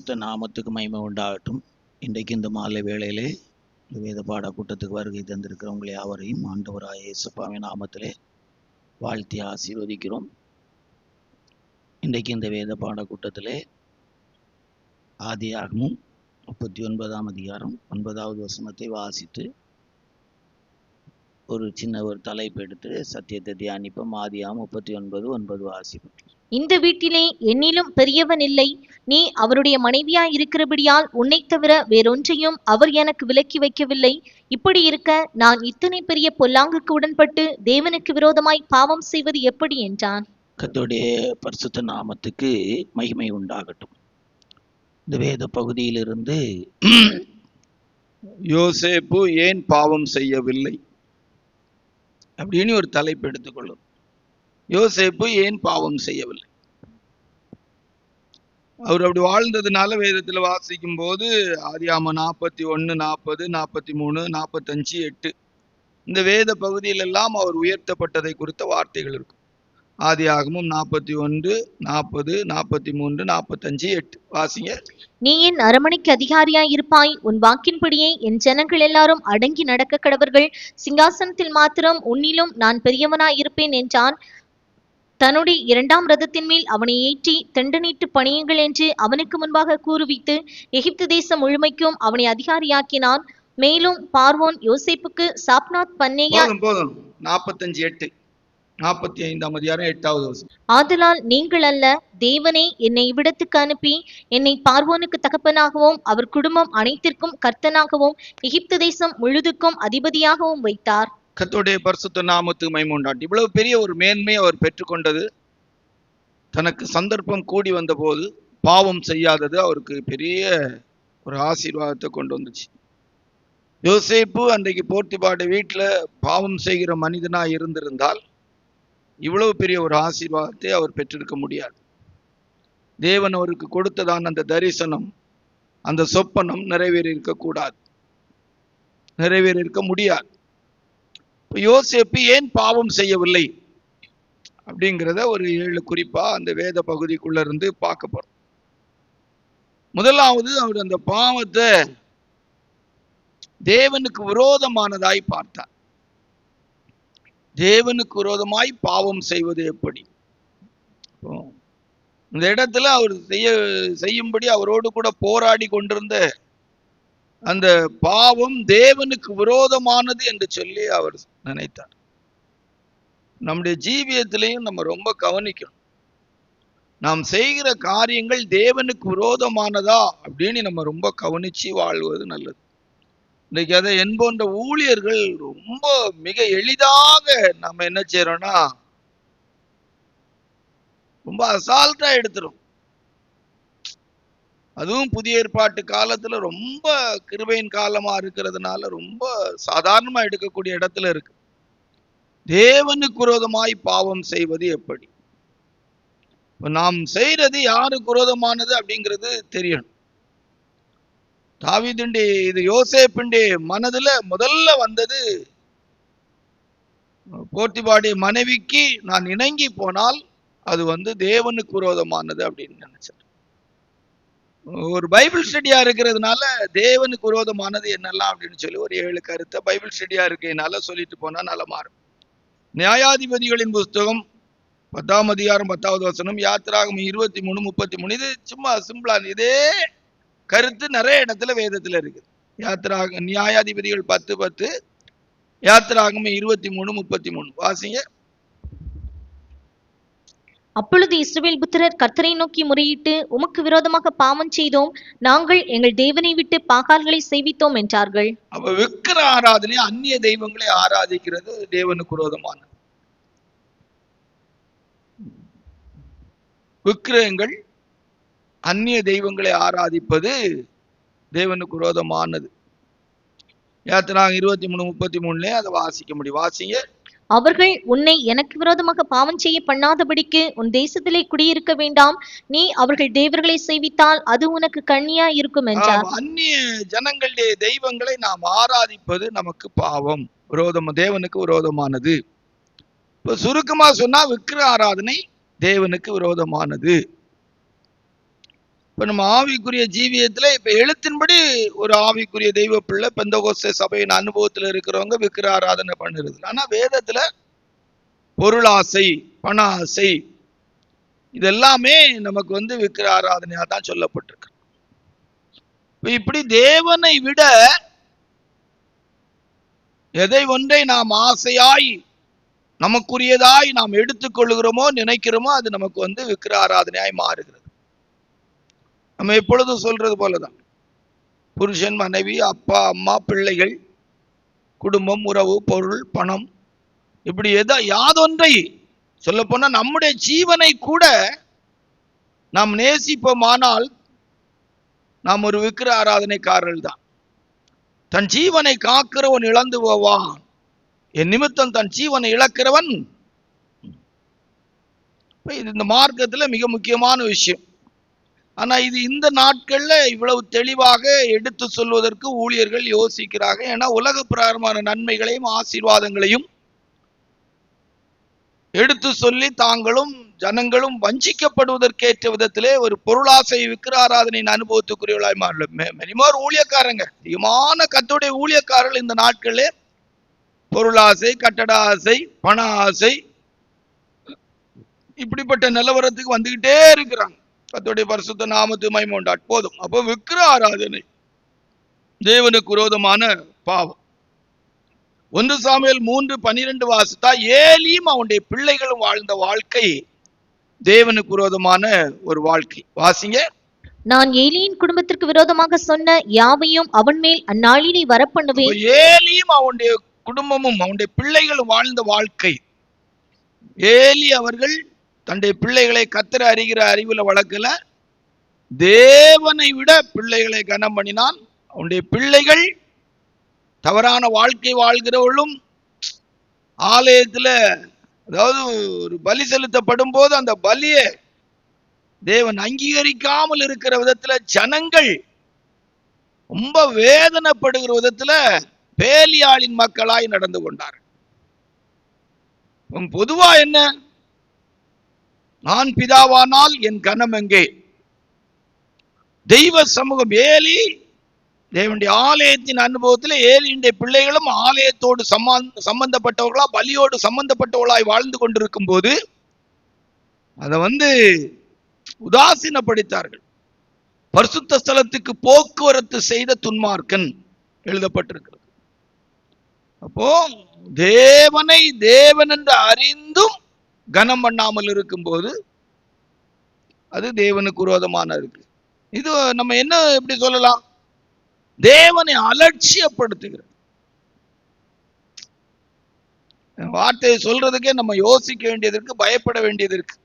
பரிசுத்த நாமத்துக்கு மகிமை உண்டாகட்டும். இன்றைக்கு இந்த மாலை வேளையிலே வேத பாட கூட்டத்துக்கு வருகை தந்திருக்கிற உங்களை யாவரையும் ஆண்டவராகிய இயேசுவின் நாமத்திலே வாழ்த்தி ஆசீர்வதிக்கிறோம். இன்றைக்கு இந்த வேத பாட கூட்டத்திலே ஆதியாகமம் 39ஆம் அதிகாரம் 9வது வசனத்தை வாசித்து ஒரு சின்ன ஒரு தலைப்பு எடுத்து சத்தியத்தை தியானிப்போம். ஆதியாகமம் 39:9 வாசிப்போம். இந்த வீட்டிலே என்னிலும் பெரியவன் இல்லை, நீ அவருடைய மனைவியாய் இருக்கிறபடியால் உன்னை தவிர வேறொன்றையும் அவர் எனக்கு விலக்கி வைக்கவில்லை. இப்படி இருக்க நான் இத்தனை பெரிய பொல்லாங்குக்கு உடன்பட்டு தேவனுக்கு விரோதமாய் பாவம் செய்வது எப்படி என்றான். கர்த்தருடைய பரிசுத்த நாமத்துக்கு மகிமை உண்டாகட்டும். இந்த வேத பகுதியிலிருந்து யோசேப்பு ஏன் பாவம் செய்யவில்லை அப்படின்னு ஒரு தலைப்பு எடுத்துக்கொள்ளும். யோசேப்பு ஏன் பாவம் செய்யவில்லை? அவர் அப்படி வாழ்ந்ததுனால வேதத்துல வாசிக்கும் போது ஆதியாகமம் 41, 40, 43, 45, 8 இந்த வேத பகுதியிலெல்லாம் அவர் உயர்த்தப்பட்டதை குறித்த வார்த்தைகள் இருக்கும். ஆதியாகமம் 41, 40, 43, 45, 8 வாசிங்க. நீ என் அரமனைக்கு அதிகாரியாய் இருப்பாய், உன் வாக்கின்படியே என் ஜனங்கள் எல்லாரும் அடங்கி நடக்க கடவர்கள், சிங்காசனத்தில் மாத்திரம் உன்னிலும் நான் பெரியவனாய் இருப்பேன் என்றான். தன்னுடைய 2ஆம் ரதத்தின் மேல் அவனை ஏற்றி தண்டனிட்டு பணியுங்கள் என்று அவனுக்கு முன்பாக கூறுவித்து எகிப்து தேசம் முழுமைக்கும் அவனை அதிகாரியாக்கினான். மேலும் பார்வோன் யோசேப்புக்கு சாப்நாத் பன்னேயா 45:8 45ஆம் அதிகாரம் 8வது வசனம். ஆதலால் நீங்கள் அல்ல, தேவனே என்னை இவ்விடத்துக்கு அனுப்பி என்னை பார்வோனுக்கு தகப்பனாகவும் அவர் குடும்பம் அனைத்திற்கும் கர்த்தனாகவும் எகிப்து தேசம் முழுதுக்கும் அதிபதியாகவும் வைத்தார். கர்த்தருடைய பரிசுத்த நாமத்துக்கு மகிமை உண்டாகட்டும். இவ்வளவு பெரிய ஒரு மேன்மை அவர் பெற்றுக்கொண்டது தனக்கு சந்தர்ப்பம் கூடி வந்த போது பாவம் செய்யாதது அவருக்கு பெரிய ஒரு ஆசீர்வாதத்தை கொண்டு வந்துச்சு. யோசேப்பு அன்றைக்கு போர்த்திபாடு வீட்டுல பாவம் செய்கிற மனிதனா இருந்திருந்தால் இவ்வளவு பெரிய ஒரு ஆசீர்வாதத்தை அவர் பெற்றிருக்க முடியாது. தேவன் அவருக்கு கொடுத்ததான அந்த தரிசனம், அந்த சொப்பனம் நிறைவேறி இருக்கக்கூடாது, நிறைவேறி இருக்க முடியாது. யோசேப்பு ஏன் பாவம் செய்யவில்லை அப்படிங்கிறத ஒரு 7 குறிப்பா அந்த வேத பகுதிக்குள்ள இருந்து பார்க்க போறோம். முதலாவது, அவர் அந்த பாவத்தை தேவனுக்கு விரோதமானதாய் பார்த்தார். தேவனுக்கு விரோதமாய் பாவம் செய்வது எப்படி? இந்த இடத்துல அவர் செய்யும்படி அவரோடு கூட போராடி கொண்டிருந்த அந்த பாவம் தேவனுக்கு விரோதமானது என்று சொல்லி அவர் நினைத்தார். நம்முடைய ஜீவியத்திலையும் நம்ம ரொம்ப கவனிக்கணும். நாம் செய்கிற காரியங்கள் தேவனுக்கு விரோதமானதா அப்படின்னு நம்ம ரொம்ப கவனிச்சு வாழ்வது நல்லது. இன்னைக்கு அதை போன்ற ஊழியர்கள் ரொம்ப மிக எளிதாக நம்ம என்ன செய்யறோம்னா ரொம்ப அசால்ட்டா எடுத்துரும். அதுவும் புதிய ஏற்பாட்டு காலத்துல ரொம்ப கிருபையின் காலமா இருக்கிறதுனால ரொம்ப சாதாரணமா எடுக்கக்கூடிய இடத்துல இருக்கு. தேவனுக்கு விரோதமாய் பாவம் செய்வது எப்படி? நாம் செய்யறது யாருக்கு விரோதமானது அப்படிங்கிறது தெரியணும். தாவீதுடைய இது யோசேப்புடைய மனதுல முதல்ல வந்தது, போர்த்திபாடைய மனைவிக்கு நான் இணங்கி போனால் அது தேவனுக்கு விரோதமானது அப்படின்னு நினைச்சார். ஒரு பைபிள் ஸ்டடியா இருக்கிறதுனால தேவனுக்கு விரோதமானது என்னெல்லாம் அப்படின்னு சொல்லி ஒரு 7 கருத்தை பைபிள் ஸ்டடியா இருக்கிறதுனால சொல்லிட்டு போனா நலமா இருக்கும். நியாயாதிபதிகளின் புஸ்தகம் 10ஆம் அதிகாரம் 10வது வசனம், யாத்திராகமம் 23:33 இது சும்மா சிம்பிளா இதே கருத்து நிறைய இடத்துல வேதத்துல இருக்கு. நியாயாதிபதிகள் 10:10, யாத்திராகமம் 23:33 வாசிங்க. அப்பொழுது இஸ்ரவேல் புத்திரர் கர்த்தரை நோக்கி முறையிட்டு, உமக்கு விரோதமாக பாவம் செய்தோம், நாங்கள் எங்கள் தேவனை விட்டு பாகால்களை செய்வித்தோம் என்றார்கள். அப்ப விக்கிர ஆராதனை, அந்நிய தெய்வங்களை ஆராதிக்கிறது தேவனுக்கு விரோதமானது. விக்கிரகங்கள், அந்நிய தெய்வங்களை ஆராதிப்பது தேவனுக்கு விரோதமானது. யாத்திராகமம் 23:33 அதை வாசிக்க முடியும். வாசிங்க. அவர்கள் உன்னை எனக்கு விரோதமாக பாவம் செய்ய பண்ணாதபடிக்கு உன் தேசத்திலே குடியிருக்க வேண்டாம், நீ அவர்கள் தேவர்களை சேவித்தால் அது உனக்கு கண்ணியா இருக்கும் என்றார். அந்நிய ஜனங்களுடைய தெய்வங்களை நாம் ஆராதிப்பது நமக்கு பாவம், விரோதம், தேவனுக்கு விரோதமானது. இப்ப சுருக்கமா சொன்னா விக்கிர ஆராதனை தேவனுக்கு விரோதமானது. இப்ப நம்ம ஆவிக்குரிய ஜீவியத்துல இப்ப எழுத்தின்படி ஒரு ஆவிக்குரிய தெய்வ பிள்ளை பெந்தகோஸ்தே சபையின் அனுபவத்துல இருக்கிறவங்க விக்கிர ஆராதனை பண்ணுறது. ஆனா வேதத்துல பொருளாசை, பண ஆசை இதெல்லாமே நமக்கு விக்கிர ஆராதனையா தான் சொல்லப்பட்டிருக்கு. இப்படி தேவனை விட எதை ஒன்றை நாம் ஆசையாய் நமக்குரியதாய் நாம் எடுத்துக்கொள்கிறோமோ நினைக்கிறோமோ அது நமக்கு விக்கிர ஆராதனையாய் மாறுகிறது. நம்ம எப்பொழுதும் சொல்றது போலதான், புருஷன், மனைவி, அப்பா, அம்மா, பிள்ளைகள், குடும்பம், உறவு, பொருள், பணம், இப்படி யாதொன்றை சொல்ல போனா நம்முடைய ஜீவனை கூட நாம் நேசிப்போமானால் நாம் ஒரு விக்கிர ஆராதனைக்காரர்கள் தான். தன் ஜீவனை காக்கிறவன் இழந்து போவான், என் நிமித்தம் தன் ஜீவனை இழக்கிறவன். இது இந்த மார்க்கத்துல மிக முக்கியமான விஷயம். ஆனா இது இந்த நாட்கள்ல இவ்வளவு தெளிவாக எடுத்து சொல்வதற்கு ஊழியர்கள் யோசிக்கிறாங்க. ஏன்னா உலக பிரகாரமான நன்மைகளையும் ஆசீர்வாதங்களையும் எடுத்து சொல்லி தாங்களும் ஜனங்களும் வஞ்சிக்கப்படுவதற்கேற்ற விதத்திலே ஒரு பொருளாசை விக்கிர ஆராதனையின் அனுபவத்துக்குரியவர்களாய் மாறல. ஊழியக்காரங்க, அதிகமான கர்த்தருடைய ஊழியக்காரர்கள் இந்த நாட்களே பொருளாசை, கட்டட ஆசை, பண ஆசை, இப்படிப்பட்ட நிலவரத்துக்கு வந்துகிட்டே இருக்கிறாங்க. கர்த்தருடைய பரிசுத்த நாமத்துக்கு மகிமை உண்டாகட்டும். போதும். அப்போ விக்கிர ஆராதனை தேவனுக்கு விரோதமான பாவம். 1 சாமுவேல் 3:12 வாசித்தா ஏலியும் அவனுடைய பிள்ளைகளும் வாழ்ந்த வாழ்க்கை தேவனுக்கு விரோதமான ஒரு வாழ்க்கை. வாசிங்க. நான் ஏலியின் குடும்பத்திற்கு விரோதமாக சொன்ன யாவையும் அவன் மேல் அந்நாளிலே வரப்பண்ணுவேன். ஏலியும் அவனுடைய குடும்பமும் அவனுடைய பிள்ளைகளும் வாழ்ந்த வாழ்க்கை. ஏலி அவர்கள் தன்னுடைய பிள்ளைகளை கர்த்தரை அறிகிற அறிவுல வளர்க்கல, தேவனை விட பிள்ளைகளை கனம் பண்ணினான். அவனுடைய பிள்ளைகள் தவறான வாழ்க்கை வாழ்கிறவர்களும் ஆலயத்துல, அதாவது ஒரு பலி செலுத்தப்படும் போது அந்த பலியை தேவன் அங்கீகரிக்காமல் இருக்கிற விதத்துல ஜனங்கள் ரொம்ப வேதனைப்படுகிற விதத்துல பேலியாளின் மக்களாய் நடந்து கொண்டார். பொதுவா என்ன, நான் பிதாவானால் என் கனம் எங்கே? தெய்வ சமூகம். ஏலி தேவனுடைய ஆலயத்தின் அனுபவத்தில் ஏலியுடைய பிள்ளைகளும் ஆலயத்தோடு சம்பந்தப்பட்டவர்களா, பலியோடு சம்பந்தப்பட்டவர்களாய் வாழ்ந்து கொண்டிருக்கும் போது அதை உதாசீனப்படுத்தார்கள். பரிசுத்த ஸ்தலத்துக்கு போக்குவரத்து செய்த துன்மார்க்கன் எழுதப்பட்டிருக்கிறது. அப்போ தேவனை தேவன் என்று அறிந்தும் கனம் பண்ணாமல் இருக்கும் போது அது தேவனுக்கு விரோதமான இருக்கு. இது நம்ம என்ன எப்படி சொல்லலாம், தேவனை அலட்சியப்படுத்துகிறது. வார்த்தையை சொல்றதுக்கே நம்ம யோசிக்க வேண்டியது இருக்கு, பயப்பட வேண்டியது இருக்கு.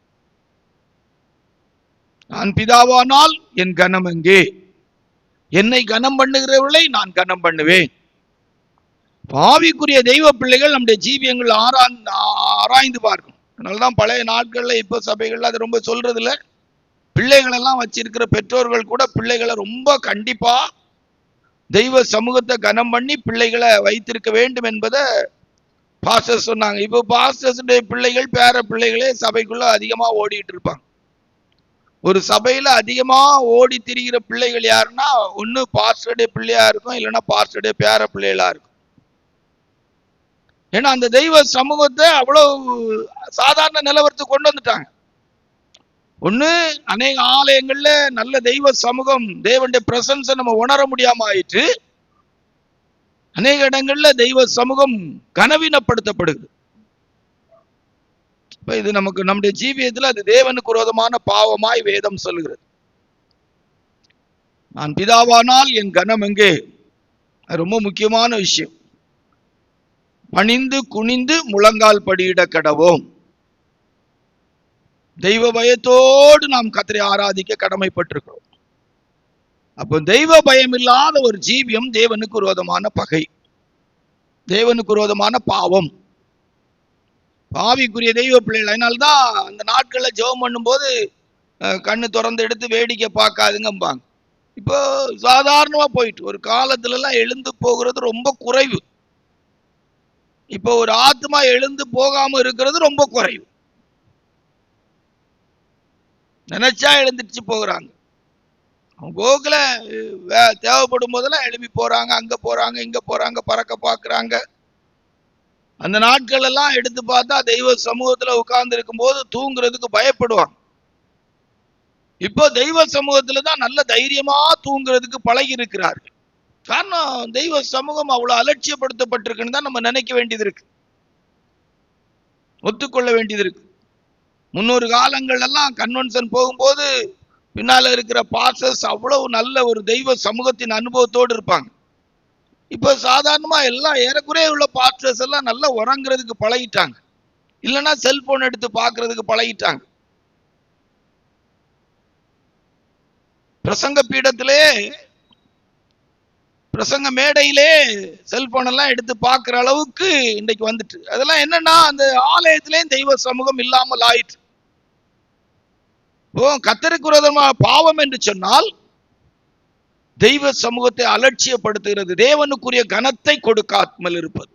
நான் பிதாவானால் என் கனம் எங்கே? என்னை கனம் பண்ணுகிறவர்களை நான் கனம் பண்ணுவேன். பாவிக்குரிய தெய்வ பிள்ளைகள் நம்முடைய ஜீவியங்கள் ஆராய்ந்து பார்க்கும். அதனாலதான் பழைய நாட்கள்ல இப்ப சபைகள்ல அது ரொம்ப சொல்றது இல்ல. பிள்ளைகள் எல்லாம் வச்சிருக்கிற பெற்றோர்கள் கூட பிள்ளைகளை ரொம்ப கண்டிப்பா தெய்வ சமூகத்தை கனம் பண்ணி பிள்ளைகளை வைத்திருக்க வேண்டும் என்பதை பாஸ்டர் சொன்னாங்க. இப்போ பாஸ்டர்ஸுடைய பிள்ளைகள், பேர பிள்ளைகளே சபைக்குள்ள அதிகமா ஓடிட்டு இருப்பாங்க. ஒரு சபையில அதிகமா ஓடி திரிகிற பிள்ளைகள் யாருன்னா, ஒண்ணு பாஸ்டருடைய பிள்ளையா இருக்கும், இல்லைன்னா பாஸ்டருடைய பேர பிள்ளைகளா இருக்கும். ஏன்னா அந்த தெய்வ சமூகத்தை அவ்வளவு சாதாரண நிலவரத்துக்கு கொண்டு வந்துட்டாங்க. ஒண்ணு, அநேக ஆலயங்கள்ல நல்ல தெய்வ சமூகம், தேவனுடைய பிரசன்ஸை நம்ம உணர முடியாம ஆயிற்று. அநேக இடங்கள்ல தெய்வ சமூகம் கனவீனப்படுத்தப்படுது. இது நமக்கு நம்முடைய ஜீவியத்துல அது தேவனுக்கு விரோதமான பாவமாய் வேதம் சொல்கிறது. நான் பிதாவானால் என் கனம் எங்கே? அது ரொம்ப முக்கியமான விஷயம். பணிந்து குனிந்து முழங்கால் படியிட கடவோம். தெய்வ பயத்தோடு நாம் கர்த்தரை ஆராதிக்க கடமைப்பட்டிருக்கிறோம். அப்போ தெய்வ பயம் இல்லாத ஒரு ஜீவியம் தேவனுக்கு விரோதமான பகை, தேவனுக்கு விரோதமான பாவம். பாவிக்குரிய தெய்வ பிள்ளைகள். அதனால்தான் அந்த நாட்கள்ல ஜெபம் பண்ணும் போது கண்ணு திறந்து எடுத்து வேடிக்கை பார்க்காதுங்கம்பாங்க. இப்போ சாதாரணமா போயிட்டு, ஒரு காலத்துல எல்லாம் எழுந்து போகிறது ரொம்ப குறைவு. இப்போ ஒரு ஆத்மா எழுந்து போகாம இருக்கிறது ரொம்ப குறைவு. நினைச்சா எழுந்துச்சு போகிறாங்க. அவங்க போக்குல தேவைப்படும் போதெல்லாம் எழுப்பி போறாங்க, அங்க போறாங்க, இங்க போறாங்க, பறக்க பாக்குறாங்க. அந்த நாட்கள் எல்லாம் எடுத்து பார்த்தா தெய்வ சமூகத்துல உட்கார்ந்து இருக்கும் போது தூங்குறதுக்கு பயப்படுவாங்க. இப்போ தெய்வ சமூகத்துல தான் நல்ல தைரியமா தூங்குறதுக்கு பழகி இருக்கிறார்கள். காரணம் தெய்வ சமூகம் அவ்வளவு அலட்சியப்படுத்தப்பட்டிருக்குன்னு தான் நம்ம நினைக்க வேண்டியது இருக்கு, ஒத்துக்கொள்ள வேண்டியது இருக்கு. முன்னொரு காலங்கள் எல்லாம் கன்வென்ஷன் போகும்போது பின்னால இருக்கிற பாஸ்டர்ஸ் அவ்வளவு நல்ல ஒரு தெய்வ சமூகத்தின் அனுபவத்தோடு இருப்பாங்க. இப்ப சாதாரணமா எல்லாம் ஏறக்குறைய உள்ள பாஸ்டர்ஸ் எல்லாம் நல்லா உறங்குறதுக்கு பழகிட்டாங்க, இல்லைன்னா செல்போன் எடுத்து பார்க்கறதுக்கு பழகிட்டாங்க. பிரசங்க பீடத்திலே, பிரசங்க மேடையிலே செல்போன் எல்லாம் எடுத்து பார்க்கிற அளவுக்கு இன்றைக்கு வந்துட்டு. அதெல்லாம் என்னன்னா அந்த ஆலயத்திலே தெய்வ சமூகம் இல்லாமல் ஆயிற்று. கர்த்தருக்கு விரோதமாக பாவம் என்று சொன்னால் தெய்வ சமூகத்தை அலட்சியப்படுத்துகிறது, தேவனுக்குரிய கனத்தை கொடுக்காமல் இருப்பது.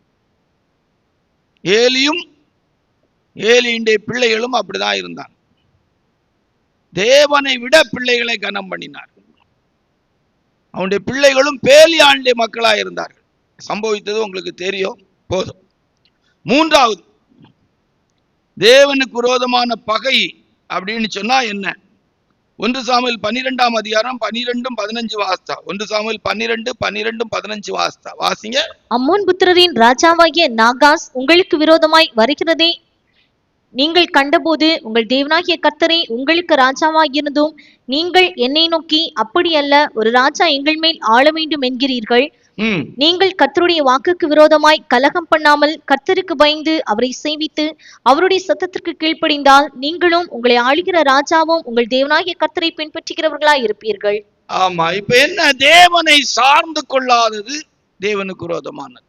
ஏலியும் ஏலியுடைய பிள்ளைகளும் அப்படிதான் இருந்தாங்க. தேவனை விட பிள்ளைகளை கனம் பண்ணினார்கள். அவனுடைய பிள்ளைகளும் பேலியாளுடைய மக்களா இருந்தார்கள். சம்பவித்தது உங்களுக்கு தெரியும். போதும். மூன்றாவது, தேவனுக்கு விரோதமான பகை அப்படின்னு சொன்னா என்ன? 1 சாமுவேல் 12ஆம் அதிகாரம் 12-15 வாஸ்தா. 1 சாமுவேல் 12:12-15 வாஸ்தா. வாசிங்க. அம்மோன் புத்திரரின் ராஜாவாகிய நாகாஸ் உங்களுக்கு விரோதமாய் வருகிறதே நீங்கள் கண்டபோது உங்கள் தேவனாகிய கர்த்தரே உங்களுக்கு ராஜாவாயிருந்தும் நீங்கள் என்னை நோக்கி அப்படி அல்ல, ஒரு ராஜா எங்கள் மேல் ஆள வேண்டும் என்கிறீர்கள். நீங்கள் கர்த்தருடைய வாக்குக்கு விரோதமாய் கலகம் பண்ணாமல் கர்த்தருக்கு பயந்து அவரை சேவித்து அவருடைய சத்தத்திற்கு கீழ்ப்படிந்தால் நீங்களும் உங்களை ஆளுகிற ராஜாவும் உங்கள் தேவனாகிய கர்த்தரை பின்பற்றுகிறவர்களாய் இருப்பீர்கள். ஆமா, இப்ப என்ன? தேவனை சார்ந்து கொள்ளாதது தேவனுக்கு விரோதமானது.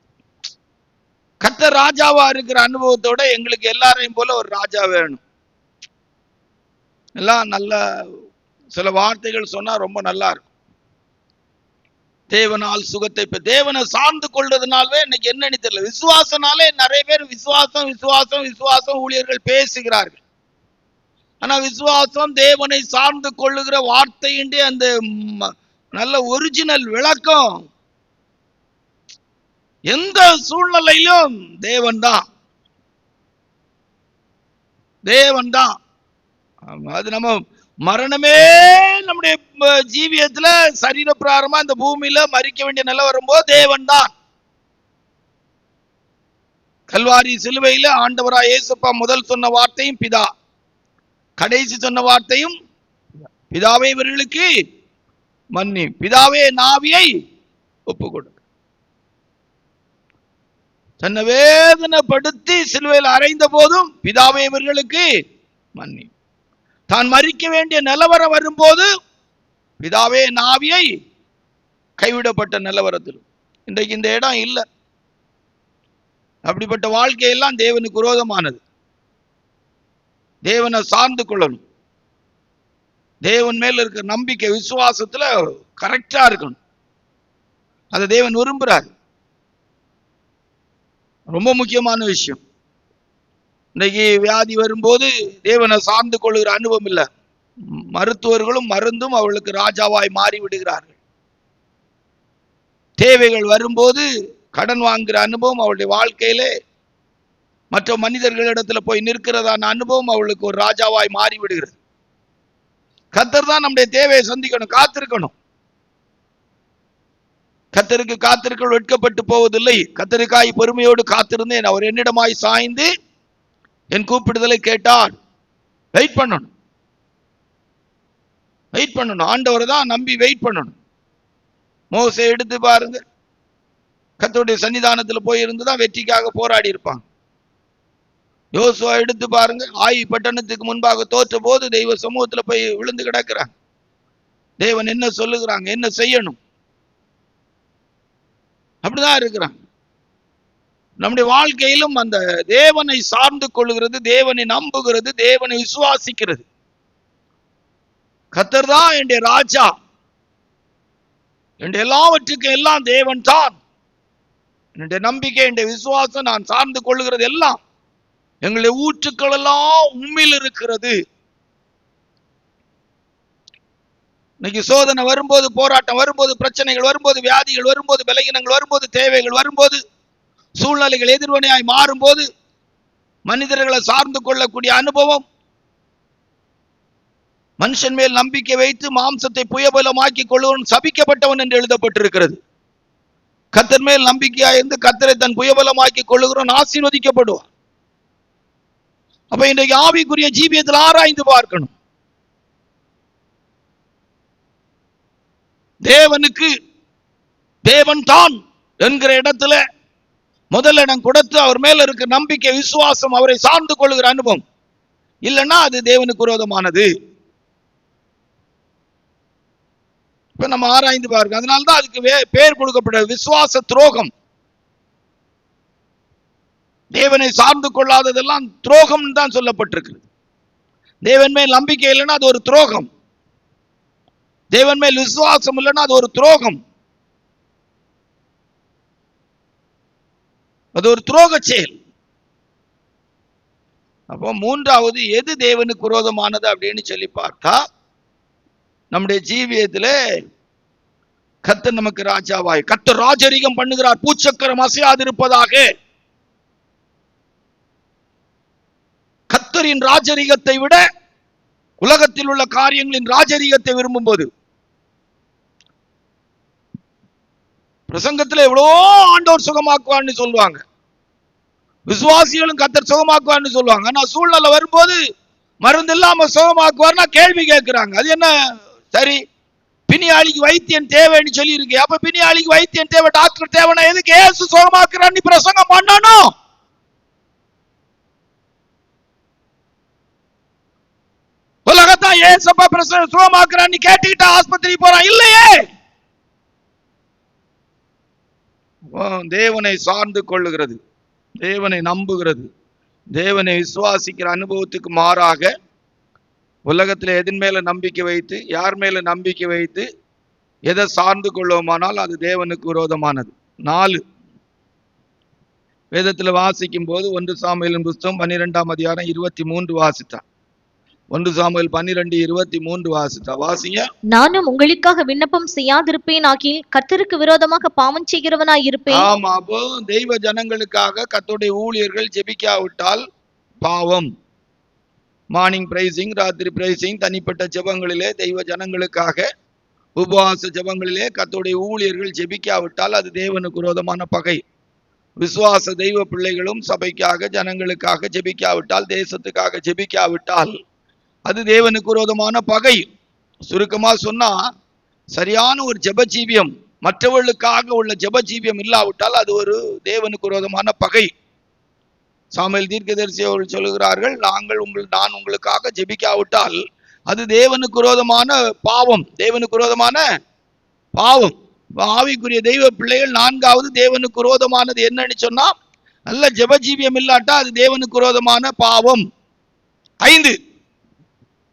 கர்த்தர் ராஜாவா இருக்கிற அனுபவத்தோட எங்களுக்கு எல்லாரையும் போல ஒரு ராஜா வேணும். எல்லாம் நல்ல சில வார்த்தைகள் சொன்னா ரொம்ப நல்லா இருக்கும். தேவனால் சுகத்தை, தேவனை சார்ந்து கொள்றதுனாலே இன்னைக்கு என்னன்னு தெரியல, விசுவாசனாலே நிறைய பேர் விசுவாசம் விசுவாசம் விசுவாசம் ஊழியர்கள் பேசுகிறார்கள். ஆனா விசுவாசம் தேவனை சார்ந்து கொள்ளுகிற வார்த்தையின்றி அந்த நல்ல ஒரிஜினல் விளக்கம் எந்த சூழ்நிலையிலும் தேவன் தான், தேவன் தான். அது நம்ம மரணமே நம்முடைய ஜீவியத்துல சரீர பிராரமா இந்த பூமியில மரிக்க வேண்டிய நிலை வரும்போது தேவன் தான். கல்வாரி சிலுவையில ஆண்டவராய் இயேசுப்பா முதல் சொன்ன வார்த்தையும் பிதா, கடைசி சொன்ன வார்த்தையும் பிதாவே இவர்களுக்கு மன்னி, பிதாவே நாவியை ஒப்புக்கொடு. தன்னை வேதனைப்படுத்தி சிலுவையில் அறைந்த போதும் பிதாவே இவர்களுக்கு மன்னி. தான் மரிக்க வேண்டிய நிலவரம் வரும்போது பிதாவே நாவியை கைவிடப்பட்ட நிலவரத்தில். இன்றைக்கு இந்த இடம் இல்லை. அப்படிப்பட்ட வாழ்க்கையெல்லாம் தேவனுக்கு விரோதமானது. தேவனை சார்ந்து கொள்ளணும். தேவன் மேல இருக்கிற நம்பிக்கை விசுவாசத்துல கரெக்டா இருக்கணும். அதை தேவன் விரும்புறார். ரொம்ப முக்கியமான விஷயம். இன்னைக்கு வியாதி வரும்போது தேவனை சார்ந்து கொள்ளுகிற அனுபவம் இல்லை. மருத்துவர்களும் மருந்தும் அவளுக்கு ராஜாவாய் மாறி விடுகிறார்கள். தேவைகள் வரும்போது கடன் வாங்குகிற அனுபவம் அவளுடைய வாழ்க்கையிலே மற்ற மனிதர்களிடத்துல போய் நிற்கிறதான அனுபவம் அவளுக்கு ஒரு ராஜாவாய் மாறி விடுகிறது. கர்த்தர் தான் நம்முடைய தேவையை சந்திக்கணும், காத்திருக்கணும். கர்த்தருக்கு காத்திருக்க வெட்கப்பட்டு போவதில்லை. கர்த்தருக்காய் பொறுமையோடு காத்திருந்தேன், அவர் என்னிடமாய் சாய்ந்து என் கூப்பிடுதலை கேட்டார். வெயிட் பண்ணணும், வெயிட் பண்ணணும். ஆண்டவரை தான் நம்பி வெயிட் பண்ணணும். மோசே எடுத்து பாருங்க, கர்த்தருடைய சன்னிதானத்தில் போய் இருந்துதான் வெற்றிக்காக போராடி இருப்பாங்க. யோசுவா எடுத்து பாருங்க, ஆயி பட்டணத்துக்கு முன்பாக தோற்ற போது தெய்வ சமூகத்துல போய் விழுந்து கிடக்கிறாங்க. தேவன் என்ன சொல்லுகிறாங்க, என்ன செய்யணும், அப்படிதான் இருக்கிறாங்க. நம்முடைய வாழ்க்கையிலும் அந்த தேவனை சார்ந்து கொள்ளுகிறது, தேவனை நம்புகிறது, தேவனை விசுவாசிக்கிறது. கர்த்தர் தான் என்னுடைய ராஜா, என்னுடைய எல்லாவற்றுக்கும் எல்லாம் தேவன் தான். என்னுடைய நம்பிக்கை, என்னுடைய விசுவாசம், நான் சார்ந்து கொள்ளுகிறது எல்லாம், எங்களுடைய ஊற்றுக்கள் எல்லாம் உம்மில் இருக்கிறது. இன்னைக்கு சோதனை வரும்போது, போராட்டம் வரும்போது, பிரச்சனைகள் வரும்போது, வியாதிகள் வரும்போது, பலகீனங்கள் வரும்போது, தேவைகள் வரும்போது, சூழ்நிலைகள் எதிர்வினையாய் மாறும்போது, மனிதர்களை சார்ந்து கொள்ளக்கூடிய அனுபவம், மனுஷன் மேல் நம்பிக்கை வைத்து மாம்சத்தை புயபலமாக்கி கொள்ளுவன் சபிக்கப்பட்டவன் என்று எழுதப்பட்டிருக்கிறது. கர்த்தர் மேல் நம்பிக்கையா இருந்து கர்த்தரை தன் புயபலமாக்கி கொள்ளுகிறவன் ஆசீர்வதிக்கப்படுவான். அப்ப இன்றைக்கு ஆவிக்குரிய ஜீவியத்தில் ஆராய்ந்து பார்க்கணும். தேவனுக்கு தேவன் தான் என்கிற இடத்துல முதலிடம் கொடுத்து அவர் மேல இருக்க நம்பிக்கை, விசுவாசம், அவரை சார்ந்து கொள்ளுகிற அனுபவம் இல்லைன்னா அது தேவனுக்கு விரோதமானது. இப்ப நம்ம ஆராய்ந்து பாருங்க. அதனால்தான் அதுக்கு பேர் கொடுக்கப்பட்ட விசுவாச துரோகம். தேவனை சார்ந்து கொள்ளாததெல்லாம் துரோகம் தான் சொல்லப்பட்டிருக்கு. தேவன் மேல் நம்பிக்கை இல்லைன்னா அது ஒரு துரோகம். தேவன் மேல் விசுவாசம் இல்லைன்னா அது ஒரு துரோகம். அது ஒரு துரோக செயல். அப்போ மூன்றாவது எது தேவனுக்கு விரோதமானது அப்படின்னு சொல்லி பார்த்தா, நம்முடைய ஜீவியத்துல கர்த்தர் நமக்கு ராஜாவாய், கர்த்தர் ராஜரிகம் பண்ணுகிறார், பூச்சக்கரம் அசையாதிருப்பதாக. கர்த்தரின் ராஜரிகத்தை விட உலகத்தில் உள்ள காரியங்களின் ராஜரிகத்தை விரும்பும் போது, பிரசங்கத்தில் எவ்வளோ ஆண்டவர் சுகமாக்குவான்னு சொல்லுவாங்க, விசுவாசிகளும் கர்த்தர் சுகமாக்குவான்னு சொல்லுவாங்க. ஆனா சூழ்நிலை வரும்போது மருந்து இல்லாம சுகமாக்குவார்னா கேள்வி கேட்கிறாங்க. அது என்ன சரி, பிணியாளிக்கு வைத்தியன் தேவைன்னு சொல்லி இருக்கு. அப்ப பிணியாளிக்கு வைத்தியன் தேவை, டாக்டர் தேவைன்னா எதுக்கு ஏசு சுகமாக்குறான்னு பிரசங்கம் பண்ணணும்? உலகத்தான் ஏசப்பா பிரசங்கம் சுகமாக்குறான்னு கேட்டுக்கிட்டா ஆஸ்பத்திரி போறான் இல்லையே. தேவனை சார்ந்து கொள்ளுகிறது, தேவனை நம்புகிறது, தேவனை விசுவாசிக்கிற அனுபவத்துக்கு மாறாக உலகத்தில் எதன் மேல நம்பிக்கை வைத்து, யார் மேல நம்பிக்கை வைத்து எதை சார்ந்து கொள்வோமானால் அது தேவனுக்கு விரோதமானது. 4 வேதத்தில் வாசிக்கும் போது 1 சாமுவேலின் புஸ்தகம் 12ஆம் அதிகாரம் 23 வாசித்தா. 1 சாமுவேல் 12:23 வாசித்தா. வாசிங்க. நானும் உங்களுக்காக விண்ணப்பம் செய்யாதிருப்பேன் ஆகில் கர்த்தருக்கு விரோதமாக பாவம் செய்கிறவனாய் இருப்பேன். ஆமா, அப்போ தெய்வ ஜனங்களுக்காக கர்த்தருடைய ஊழியர்கள் ஜெபிக்காவிட்டால் பாவம். மார்னிங் பிரைசிங், ராத்திரி பிரைசிங், தனிப்பட்ட ஜெபங்களிலே தெய்வ ஜனங்களுக்காக உபவாச ஜெபங்களிலே கர்த்தருடைய ஊழியர்கள் ஜெபிக்காவிட்டால் அது தேவனுக்கு விரோதமான பகை. விசுவாச தெய்வ பிள்ளைகளும் சபைக்காக ஜனங்களுக்காக ஜெபிக்காவிட்டால், தேசத்துக்காக ஜெபிக்காவிட்டால் அது தேவனுக்கு விரோதமான பகை. சுருக்கமா சொன்னா, சரியான ஒரு ஜெபஜீவியம், மற்றவர்களுக்காக உள்ள ஜெபஜீவியம் இல்லாவிட்டால் அது ஒரு தேவனுக்கு விரோதமான பகை. சாமுவேல் தீர்க்கதரிசி அவர்கள் சொல்லுகிறார்கள், நான் உங்களுக்காக ஜெபிக்காவிட்டால் அது தேவனுக்கு விரோதமான பாவம், தேவனுக்கு விரோதமான பாவம். ஆவிக்குரிய தெய்வ பிள்ளைகள் 4வது தேவனுக்கு விரோதமானது என்னன்னு சொன்னா, நல்ல ஜெபஜீவியம் இல்லாட்டா அது தேவனுக்கு விரோதமான பாவம். 5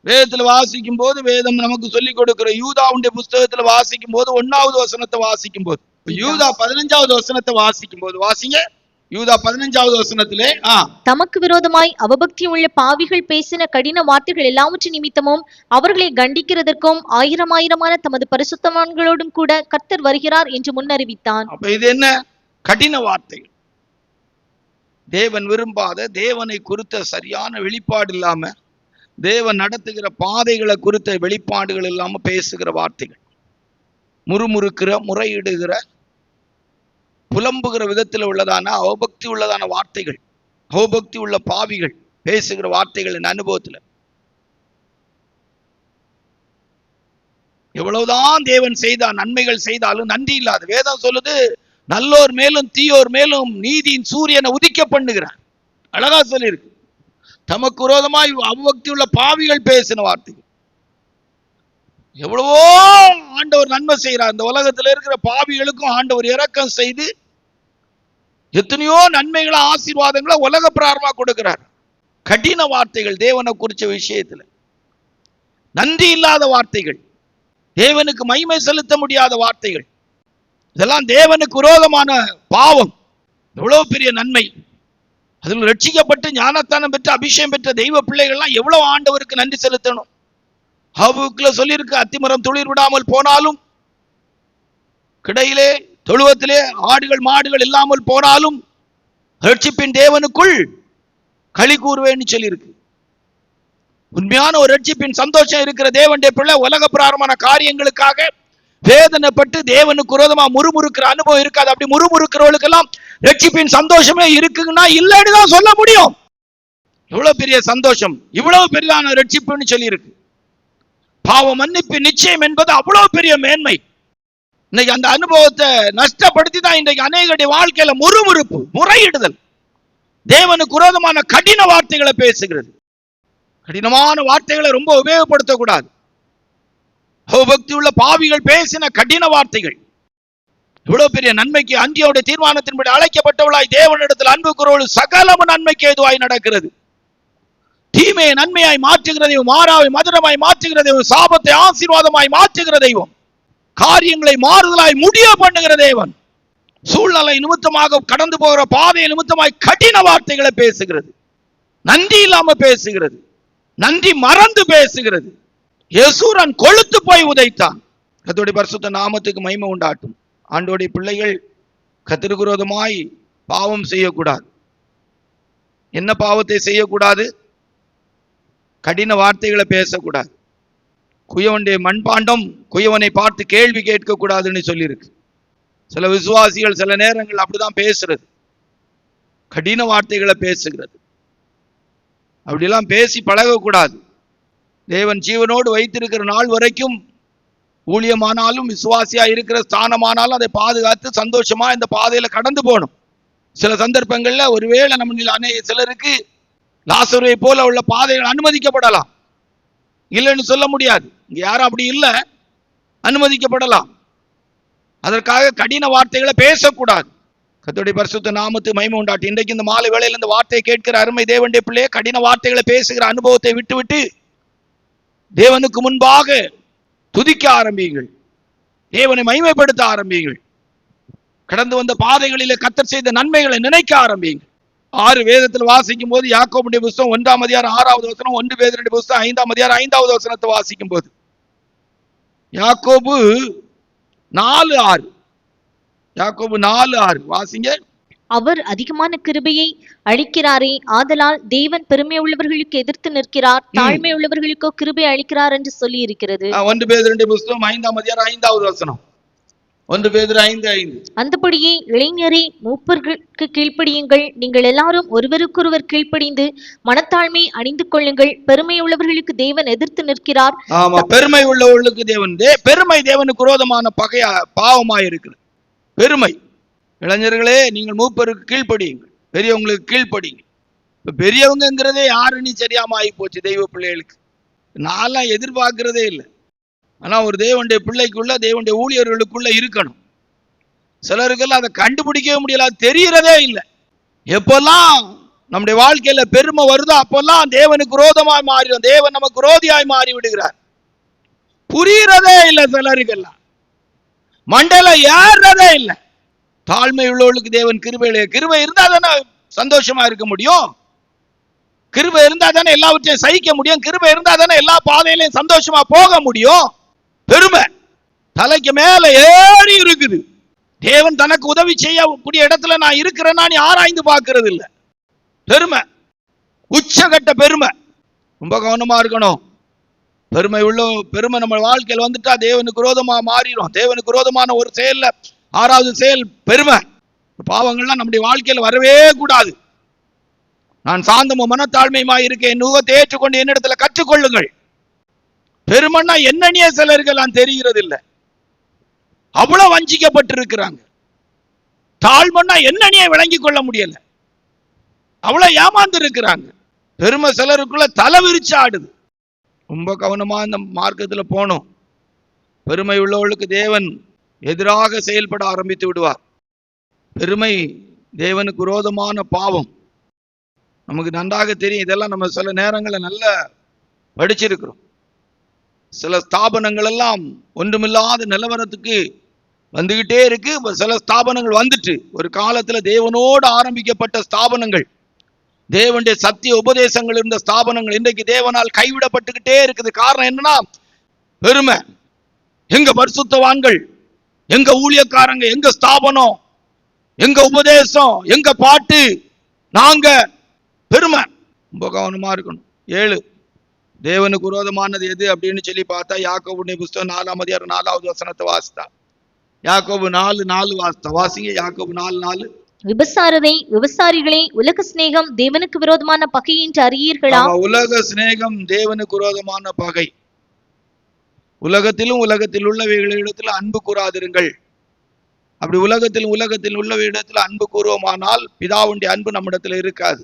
வேதத்துல வாசிக்கும் போது, வேதம் நமக்கு சொல்லிக் கொடுக்கிற யூதாவுடைய புஸ்தகத்துல வாசிக்கும் போது 1வது வசனத்தை வாசிக்கும் போது, யூதா 15வது வசனத்தை வாசிக்கும் போது வாசிங்க. யூதா 15வது வசனத்திலே, தமக்கு விரோதமாய் அவபக்தி உள்ள பாவிகள் பேசின கடின வார்த்தைகள் எல்லாவற்றின் நிமித்தமும் அவர்களை கண்டிக்கிறதற்கும் 1000 தமது பரிசுத்தவான்களோடும் கூட கர்த்தர் வருகிறார் என்று முன்னறிவித்தான். அப்ப இது என்ன? கடின வார்த்தைகள், தேவன் விரும்பாத, தேவனை குறித்த சரியான வெளிப்பாடு இல்லாம, தேவன் நடத்துகிற பாதைகளை குறித்த வெளிப்பாடுகள் இல்லாம பேசுகிற வார்த்தைகள், முறுமுறுக்கிற, முறையிடுகிற, புலம்புகிற விதத்தில் உள்ளதான அவபக்தி உள்ளதான வார்த்தைகள், அவபக்தி உள்ள பாவிகள் பேசுகிற வார்த்தைகள். என் அனுபவத்துல எவ்வளவுதான் தேவன் செய்தால், நன்மைகள் செய்தாலும் நன்றி இல்லாத. வேதம் சொல்லுது, நல்லோர் மேலும் தீயோர் மேலும் நீதியின் சூரியனை உதிக்க பண்ணுகிறார். அழகா சொல்லியிருக்கு. தமக்கு விரோதமாய் அவபக்தி உள்ள பாவிகள் பேசின வார்த்தைகள். எவ்வளவோ ஆண்டவர் நன்மை செய்கிறார். இந்த உலகத்தில் இருக்கிற பாவிகளுக்கும் ஆண்டவர் இரக்கம் செய்து எத்தனையோ நன்மைகளை, ஆசீர்வாதங்களை உலக பிராரமா கொடுக்கிறார். கடின வார்த்தைகள், தேவனை குறிச்ச விஷயத்துல நன்றி இல்லாத வார்த்தைகள், தேவனுக்கு மகிமை செலுத்த முடியாத வார்த்தைகள், இதெல்லாம் தேவனுக்கு விரோதமான பாவம். எவ்வளவு பெரிய நன்மை! அதில் ரட்சிக்கப்பட்டு ஞானத்தானம் பெற்ற, அபிஷேகம் பெற்ற தெய்வ பிள்ளைகள்லாம் எவ்வளவு ஆண்டவருக்கு நன்றி செலுத்தணும். ஹபக்குல சொல்லியிருக்கு, அத்திமரம் துளிர் விடாமல் போனாலும், கிடையிலே தொழுவத்திலே ஆடுகள் மாடுகள் இல்லாமல் போனாலும் ரட்சிப்பின் தேவனுக்குள் களி கூறுவேன்னு சொல்லியிருக்கு. உண்மையான ஒரு ரட்சிப்பின் சந்தோஷம் இருக்கிற தேவனுடைய பிள்ளை உலக பிராரமான காரியங்களுக்காக வேதனைப்பட்டு தேவனுக்கு விரோதமா முறுமுறுக்கிற அனுபவம் இருக்காது. அப்படி முறுமுறுக்கிறவர்களுக்கெல்லாம் ரட்சிப்பின் சந்தோஷமே இருக்குன்னா இல்லைன்னு தான் சொல்ல முடியும். இவ்வளவு பெரிய சந்தோஷம், இவ்வளவு பெரிதான ரட்சிப்புன்னு சொல்லி இருக்கு. பாவ மன்னிப்பு நிச்சயம் என்பது அவ்வளவு பெரிய மேன்மை. இன்னைக்கு அந்த அனுபவத்தை நஷ்டப்படுத்தி தான் இன்றைக்கு அநேகருடைய வாழ்க்கையில முறுமுறுப்பு, முறையிடுதல், தேவனுக்கு விரோதமான கடின வார்த்தைகளை பேசுகிறது. கடினமான வார்த்தைகளை ரொம்ப உபயோகப்படுத்தக்கூடாது. பக்தி உள்ள பாவிகள் பேசின கடின வார்த்தைகள் இவ்வளவு பெரிய நன்மைக்கு அன்றியோட தீர்மானத்தின்படி அழைக்கப்பட்டவளாய் தேவனிடத்தில் அன்பு கூறுவோம் சகலமும் நன்மைக்கு ஏதுவாய் நடக்கிறது. தீமையை நன்மையாய் மாற்றுகிற தெய்வம், மாறாவை மதுரமாய் மாற்றுகிற தெய்வம், சாபத்தை ஆசீர்வாதமாய் மாற்றுகிற தெய்வம், காரியங்களை மாறுதலாய் முடிய பண்ணுகிற தேவன். சூழ்நிலை நிமித்தமாக கடந்து போகிற பாதை நிமித்தமாய் கடின வார்த்தைகளை பேசுகிறது, நன்றி இல்லாம பேசுகிறது, நன்றி மறந்து பேசுகிறது. யசூரன் கொழுத்து போய் உதைத்தான். கர்த்தருடைய பரிசுத்த நாமத்துக்கு மகிமை உண்டாட்டும். ஆண்டவருடைய பிள்ளைகள் கர்த்தருக்கு விரோதமாய் பாவம் செய்யக்கூடாது. என்ன பாவத்தை செய்யக்கூடாது? கடின வார்த்தைகளை பேசக்கூடாது. குயவனுடைய மண்பாண்டம் குயவனை பார்த்து கேள்வி கேட்க கூடாதுன்னு சொல்லியிருக்கு. சில விசுவாசிகள் சில நேரங்கள் அப்படிதான் பேசுறது, கடின வார்த்தைகளை பேசுகிறது. அப்படிலாம் பேசி பழகக்கூடாது. தேவன் ஜீவனோடு வைத்திருக்கிற நாள் வரைக்கும் ஊழியமானாலும் விசுவாசியா இருக்கிற ஸ்தானமானாலும் அதை பாதுகாத்து சந்தோஷமா இந்த பாதையில கடந்து போகணும். சில சந்தர்ப்பங்கள்ல ஒருவேளை நம்ம சிலருக்கு லாசருவை போல உள்ள பாதைகள் அனுமதிக்கப்படலாம், இல்லைன்னு சொல்ல முடியாது. இங்க யாரும் அப்படி இல்லை, அனுமதிக்கப்படலாம். அதற்காக கடின வார்த்தைகளை பேசக்கூடாது. கர்த்தருடைய பரிசுத்த நாமத்து மகிமை உண்டாட்டு. இன்றைக்கு இந்த மாலை வேளையில் இந்த வார்த்தையை கேட்கிற அருமை தேவனுடைய பிள்ளையே, கடின வார்த்தைகளை பேசுகிற அனுபவத்தை விட்டுவிட்டு தேவனுக்கு முன்பாக துதிக்க ஆரம்பியுங்கள், தேவனை மகிமைப்படுத்த ஆரம்பியுங்கள். கடந்து வந்த பாதைகளிலே கர்த்தர் செய்த நன்மைகளை நினைக்க ஆரம்பியுங்கள். 6 வேதத்தில் வாசிக்கும் போது யாக்கோபுடைய புஸ்தகம் 1ஆம் அதிகாரம் 6வது வசனம், 1 பேதுருடைய புஸ்தகம் 5ஆம் அதிகாரம் 5வது வசனத்தை வாசிக்கும் போது யாக்கோபு 4:6, யாக்கோபு 4:6 வாசிங்க. அவர் அதிகமான கிருபையை அளிக்கிறாரே, ஆதலால் தேவன் பெருமை உள்ளவர்களுக்கு எதிர்த்து நிற்கிறார், தாழ்மை உள்ளவர்களுக்கோ கிருபை அளிக்கிறார் என்று சொல்லி இருக்கிறது. 1 பேதுருடைய புஸ்தகம் 5ஆம் அதிகாரம் 5வது வசனம், 1 பேதுரு 5:5. அந்தபடியே இளைஞரே, மூப்பர்களுக்கு கீழ்ப்படியுங்கள், நீங்கள் எல்லாரும் ஒருவருக்கொருவர் கீழ்ப்படிந்து மனத்தாழ்மை அணிந்து கொள்ளுங்கள், பெருமை உள்ளவர்களுக்கு தேவன் எதிர்த்து நிற்கிறார். ஆமா, பெருமை உள்ளவர்களுக்கு தேவன், பெருமை தேவனுக்கு விரோதமான பகையா பாவமாய் இருக்குது பெருமை. இளைஞர்களே, நீங்கள் மூப்பருக்கு கீழ்ப்படியுங்கள், பெரியவங்களுக்கு கீழ்ப்படிங்க. இப்ப பெரியவங்கிறதே யாருன்னு தெரியாம ஆகி போச்சு தெய்வ பிள்ளைகளுக்கு. நான்லாம் எதிர்பார்க்கிறதே இல்லை. ஆனா ஒரு தேவனுடைய பிள்ளைக்குள்ள, தேவனுடைய ஊழியர்களுக்குள்ள இருக்கணும். சிலருக்கெல்லாம் அதை கண்டுபிடிக்கவே முடியல, தெரியறதே இல்லை. எப்பெல்லாம் நம்முடைய வாழ்க்கையில பெருமை வருதோ அப்பெல்லாம் தேவனுக்கு விரோதமாய் மாறிடும், தேவன் நமக்கு விரோதியாய் மாறி விடுகிறார். புரியறதே இல்லை சிலருக்கெல்லாம், மண்டல ஏறதே இல்லை. தாழ்மை உள்ளவர்களுக்கு தேவன் கிருபை இருந்தா தானே சந்தோஷமா இருக்க முடியும், கிருபை இருந்தா தானே எல்லாவற்றையும் சகிக்க முடியும், கிருபை இருந்தா தானே எல்லா பாதையிலையும் சந்தோஷமா போக முடியும். பெருமை தலைக்கு மேல ஏறி இருக்குது. தேவன் தனக்கு உதவி செய்யக்கூடிய இடத்துல நான் இருக்கிறேன்னா நீ ஆராய்ந்து பார்க்கறது இல்லை. பெருமை, உச்சகட்ட பெருமை. ரொம்ப கவனமா இருக்கணும். பெருமை நம்ம வாழ்க்கையில் வந்துட்டா தேவனுக்கு விரோதமா மாறிடும். தேவனுக்கு விரோதமான ஒரு செயல்ல 6வது செயல் பெருமை. பாவங்கள்லாம் நம்முடைய வாழ்க்கையில் வரவே கூடாது. நான் சாந்தமும் மனத்தாழ்மையுமாய் இருக்கேன், என் நுகத்தை ஏற்றுக்கொண்டு என்னிடத்துல கற்றுக்கொள்ளுங்கள். பெருமைன்னா என்னன்னே சிலருக்கெல்லாம் தெரிகிறது இல்லை, அவ்வளவு வஞ்சிக்கப்பட்டிருக்கிறாங்க. தாழ்மைன்னா என்னன்னே விளங்கி கொள்ள முடியல, அவ்வளவு ஏமாந்து இருக்கிறாங்க. பெருமை சிலருக்குள்ள தலை விரிச்சு ஆடுது. ரொம்ப கவனமா இந்த மார்க்கத்துல போனோம். பெருமை உள்ளவர்களுக்கு தேவன் எதிராக செயல்பட ஆரம்பித்து விடுவார். பெருமை தேவனுக்கு விரோதமான பாவம். நமக்கு நன்றாக தெரியும். இதெல்லாம் நம்ம சில நேரங்களில் நல்ல படிச்சிருக்கிறோம். சில ஸ்தாபனங்கள் எல்லாம் ஒன்றுமில்லாத நிலவரத்துக்கு வந்துகிட்டே இருக்கு. சில ஸ்தாபனங்கள் வந்துட்டு ஒரு காலத்துல தேவனோடு ஆரம்பிக்கப்பட்ட ஸ்தாபனங்கள், தேவனுடைய சத்திய உபதேசங்கள் இருந்த ஸ்தாபனங்கள் இன்றைக்கு தேவனால் கைவிடப்பட்டுக்கிட்டே இருக்குது. காரணம் என்னன்னா பெருமை. எங்க பரிசுத்தவான்கள், எங்க ஊழியக்காரங்க, எங்க ஸ்தாபனம், எங்க உபதேசம், எங்க பாட்டு, நாங்க பெருமை. ரொம்ப கவனமா இருக்கணும். 7 தேவனுக்கு விரோதமானது எது அப்படின்னு சொல்லி பார்த்தா யாக்கோபுடைய புஸ்தகம் 4ஆம் அதிகாரம் 4வது வசனத்தை வாசித்தா. யாக்கோபு 4:4 வாசித்தா. வாசிங்க யாக்கோபு 4:4. விபசாரிகளே, உலக சிநேகம் தேவனுக்கு விரோதமான பகை என்று அறியீர்களா? உலக சிநேகம் தேவனுக்கு விரோதமான பகை. உலகத்திலும் உலகத்தில் உள்ளவைகளிடத்தில் அன்பு கூறாதிருங்கள். அப்படி உலகத்தில் உள்ளவைகளிடத்தில் அன்பு கூறுவோமானால் பிதாவுடைய அன்பு நம்மிடத்தில் இருக்காது.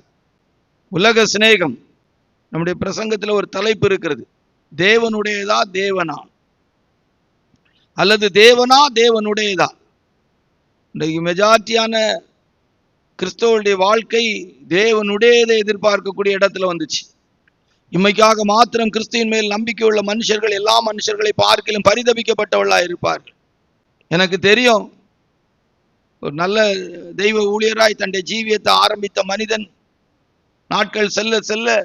உலக சிநேகம். நம்முடைய பிரசங்கத்துல ஒரு தலைப்பு இருக்கிறது, தேவனுடையதா தேவனா, அல்லது தேவனா தேவனுடையதா. இன்றைக்கு மெஜாரிட்டியான கிறிஸ்தவனுடைய வாழ்க்கை தேவனுடையதை எதிர்பார்க்கக்கூடிய இடத்துல வந்துச்சு. இம்மைக்காக மாத்திரம் கிறிஸ்துவின் மேல் நம்பிக்கை உள்ள மனுஷர்கள் எல்லா மனுஷர்களை பார்க்கிலும் பரிதபிக்கப்பட்டவர்களா இருப்பார்கள். எனக்கு தெரியும், ஒரு நல்ல தெய்வ ஊழியராய் தன்னுடைய ஜீவியத்தை ஆரம்பித்த மனிதன் நாட்கள் செல்ல செல்ல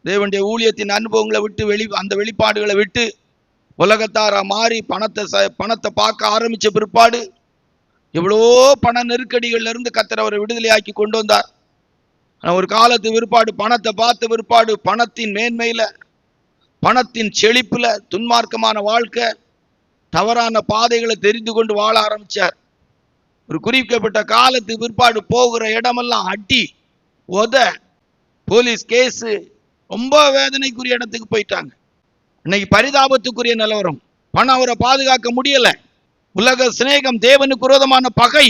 தேவனுடைய ஊழியத்தின் அனுபவங்களை விட்டு அந்த வெளிப்பாடுகளை விட்டு உலகத்தாரா மாறி பணத்தை பார்க்க ஆரம்பிச்ச பிற்பாடு எவ்வளோ பண நெருக்கடிகள்ல இருந்து கர்த்தர் அவரை விடுதலையாக்கி கொண்டு வந்தார். ஒரு காலத்து விற்பாடு பணத்தை பார்த்த விற்பாடு பணத்தின் மேன்மையில, பணத்தின் செழிப்புல, துன்மார்க்கமான வாழ்க்கை, தவறான பாதைகளை தெரிந்து கொண்டு வாழ ஆரம்பிச்சார். ஒரு குறிப்பிட்ட காலத்து விற்பாடு போகிற இடமெல்லாம் அடி உத, போலீஸ் கேஸு, ரொம்ப வேதனைக்குரிய இடத்துக்கு போயிட்டாங்க. இன்னைக்கு பரிதாபத்துக்குரிய நிலவரம். பணம் அவரை பாதுகாக்க முடியல. உலக சிநேகம் தேவனுக்கு விரோதமான பகை.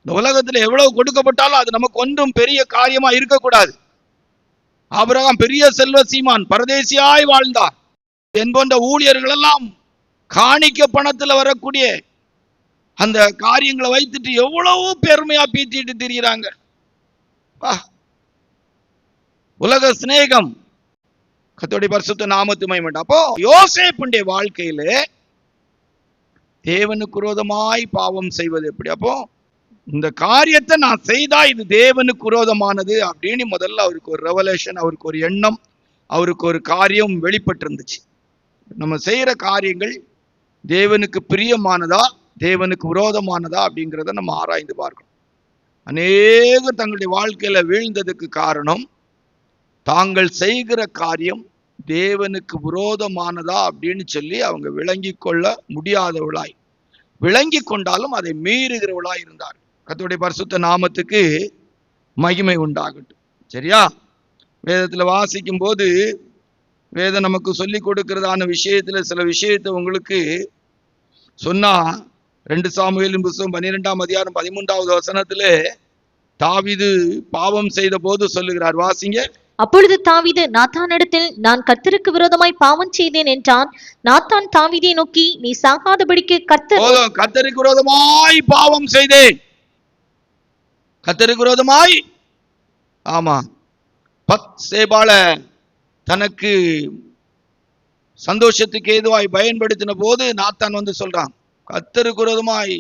இந்த உலகத்துல எவ்வளவு கொடுக்கப்பட்டாலும் அது நமக்கு ஒன்றும் பெரிய காரியமா இருக்கக்கூடாது. ஆபிரகாம் பெரிய செல்வ சீமான், பரதேசியாய் வாழ்ந்தார். என்போன்ற ஊழியர்கள் எல்லாம் காணிக்க பணத்துல வரக்கூடிய அந்த காரியங்களை வைத்துட்டு எவ்வளவு பெருமையா பீத்திட்டு திரிகிறாங்க. உலக சிநேகம். கர்த்தருடைய பரிசுத்த நாமத்து மகிமைப்படட்டும். அப்போ யோசேப்புடைய வாழ்க்கையில தேவனுக்கு விரோதமாய் பாவம் செய்வது எப்படி? அப்போ இந்த காரியத்தை நான் செய்தா இது தேவனுக்கு விரோதமானது அப்படின்னு முதல்ல அவருக்கு ஒரு ரெவலேஷன், அவருக்கு ஒரு எண்ணம், அவருக்கு ஒரு காரியம் வெளிப்பட்டு இருந்துச்சு. நம்ம செய்யற காரியங்கள் தேவனுக்கு பிரியமானதா தேவனுக்கு விரோதமானதா அப்படிங்கிறத நம்ம ஆராய்ந்து பார்க்கணும். அநேகர் தங்களுடைய வாழ்க்கையில வீழ்ந்ததுக்கு காரணம் தாங்கள் செய்கிற காரியம் தேவனுக்கு விரோதமானதா அப்படின்னு சொல்லி அவங்க விளங்கி கொள்ள முடியாதவளாய், விளங்கி கொண்டாலும் அதை மீறுகிறவளாய் இருந்தார். கர்த்தருடைய பரிசுத்த நாமத்துக்கு மகிமை உண்டாகட்டும். சரியா? வேதத்துல வாசிக்கும் போது வேதம் நமக்கு சொல்லி கொடுக்கிறதான விஷயத்துல சில விஷயத்தை உங்களுக்கு சொன்னா, 2 சாமுவேலின் புத்தகம் 12ஆம் அதிகாரம் 13வது வசனத்துல தாவீது பாவம் செய்த போது சொல்லுகிறார். வாசிங்க. அப்பொழுது தாவீது நாத்தானிடத்தில், நான் கர்த்தருக்கு விரோதமாய் பாவம் செய்தேன் என்றான். நாத்தான் தாவீதை நோக்கி, நீ சாகாதபடிக்கு கர்த்தருக்கு விரோதமாய் பாவம் செய்தேன். கர்த்தருக்கு விரோதமாய். ஆமா, பத்சேபாள தனக்கு சந்தோஷத்துக்கு ஏதுவாய் பயன்படுத்தின போது நாத்தான் வந்து சொல்றான், கர்த்தருக்கு விரோதமாய்.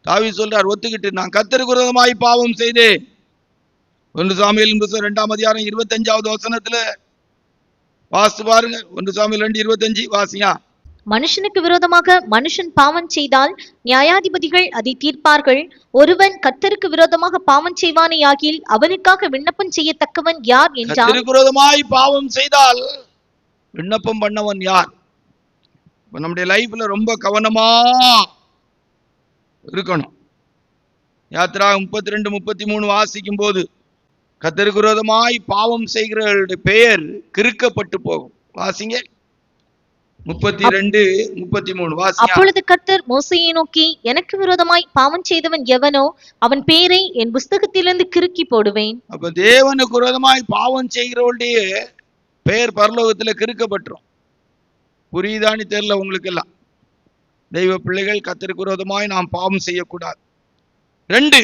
தாவீது சொல்றார், ஒத்துக்கிட்டு, நான் கர்த்தருக்கு விரோதமாய் பாவம் செய்தேன். 1 சாமுவேலின் புத்தகம் 2ஆம் அதிகாரம் 25வது வசனத்துல வாசித்து பாருங்க. 1 சாமுவேல் 2:25 வாசியா. மனுஷனுக்கு விரோதமாக மனுஷன் பாவம் செய்தால் நியாயாதிபதிகள் அதை தீர்ப்பார்கள். ஒருவன் கர்த்தருக்கு விரோதமாக பாவம் செய்வானே ஆகில் அவனுக்காக விண்ணப்பம் செய்யத்தக்கவன் யார் என்றார். கர்த்தருக்கு விரோதமாய் பாவம் செய்தால் விண்ணப்பம் பண்ணவன் யார்? நம்முடைய லைஃப்ல ரொம்ப கவனமா இருக்கணும். யாத்ரா 32-33 வாசிக்கும் போது கர்த்தருக்கு விரோதமாய் பாவம் செய்கிறவர்களுடைய பெயர் கிறுக்கப்பட்டு போகும். வாசிங்க. 32-33 வாசிங்க. அப்பொழுது கர்த்தர் மோசேயை நோக்கி, எனக்கு விரோதமாய் பாவம் செய்தவன் எவனோ அவன் பெயரை என் புஸ்தகத்திலிருந்து கிறுக்கி போடுவேன். அப்ப தேவனுக்கு விரோதமாய் பாவம் செய்கிறவருடைய பெயர் பரலோகத்துல கிறுக்கப்பட்டுரும். புரியுதான்னு தெரியல உங்களுக்கு எல்லாம். தெய்வ பிள்ளைகள், கர்த்தருக்கு விரோதமாய் நாம் பாவம் செய்யக்கூடாது. 2,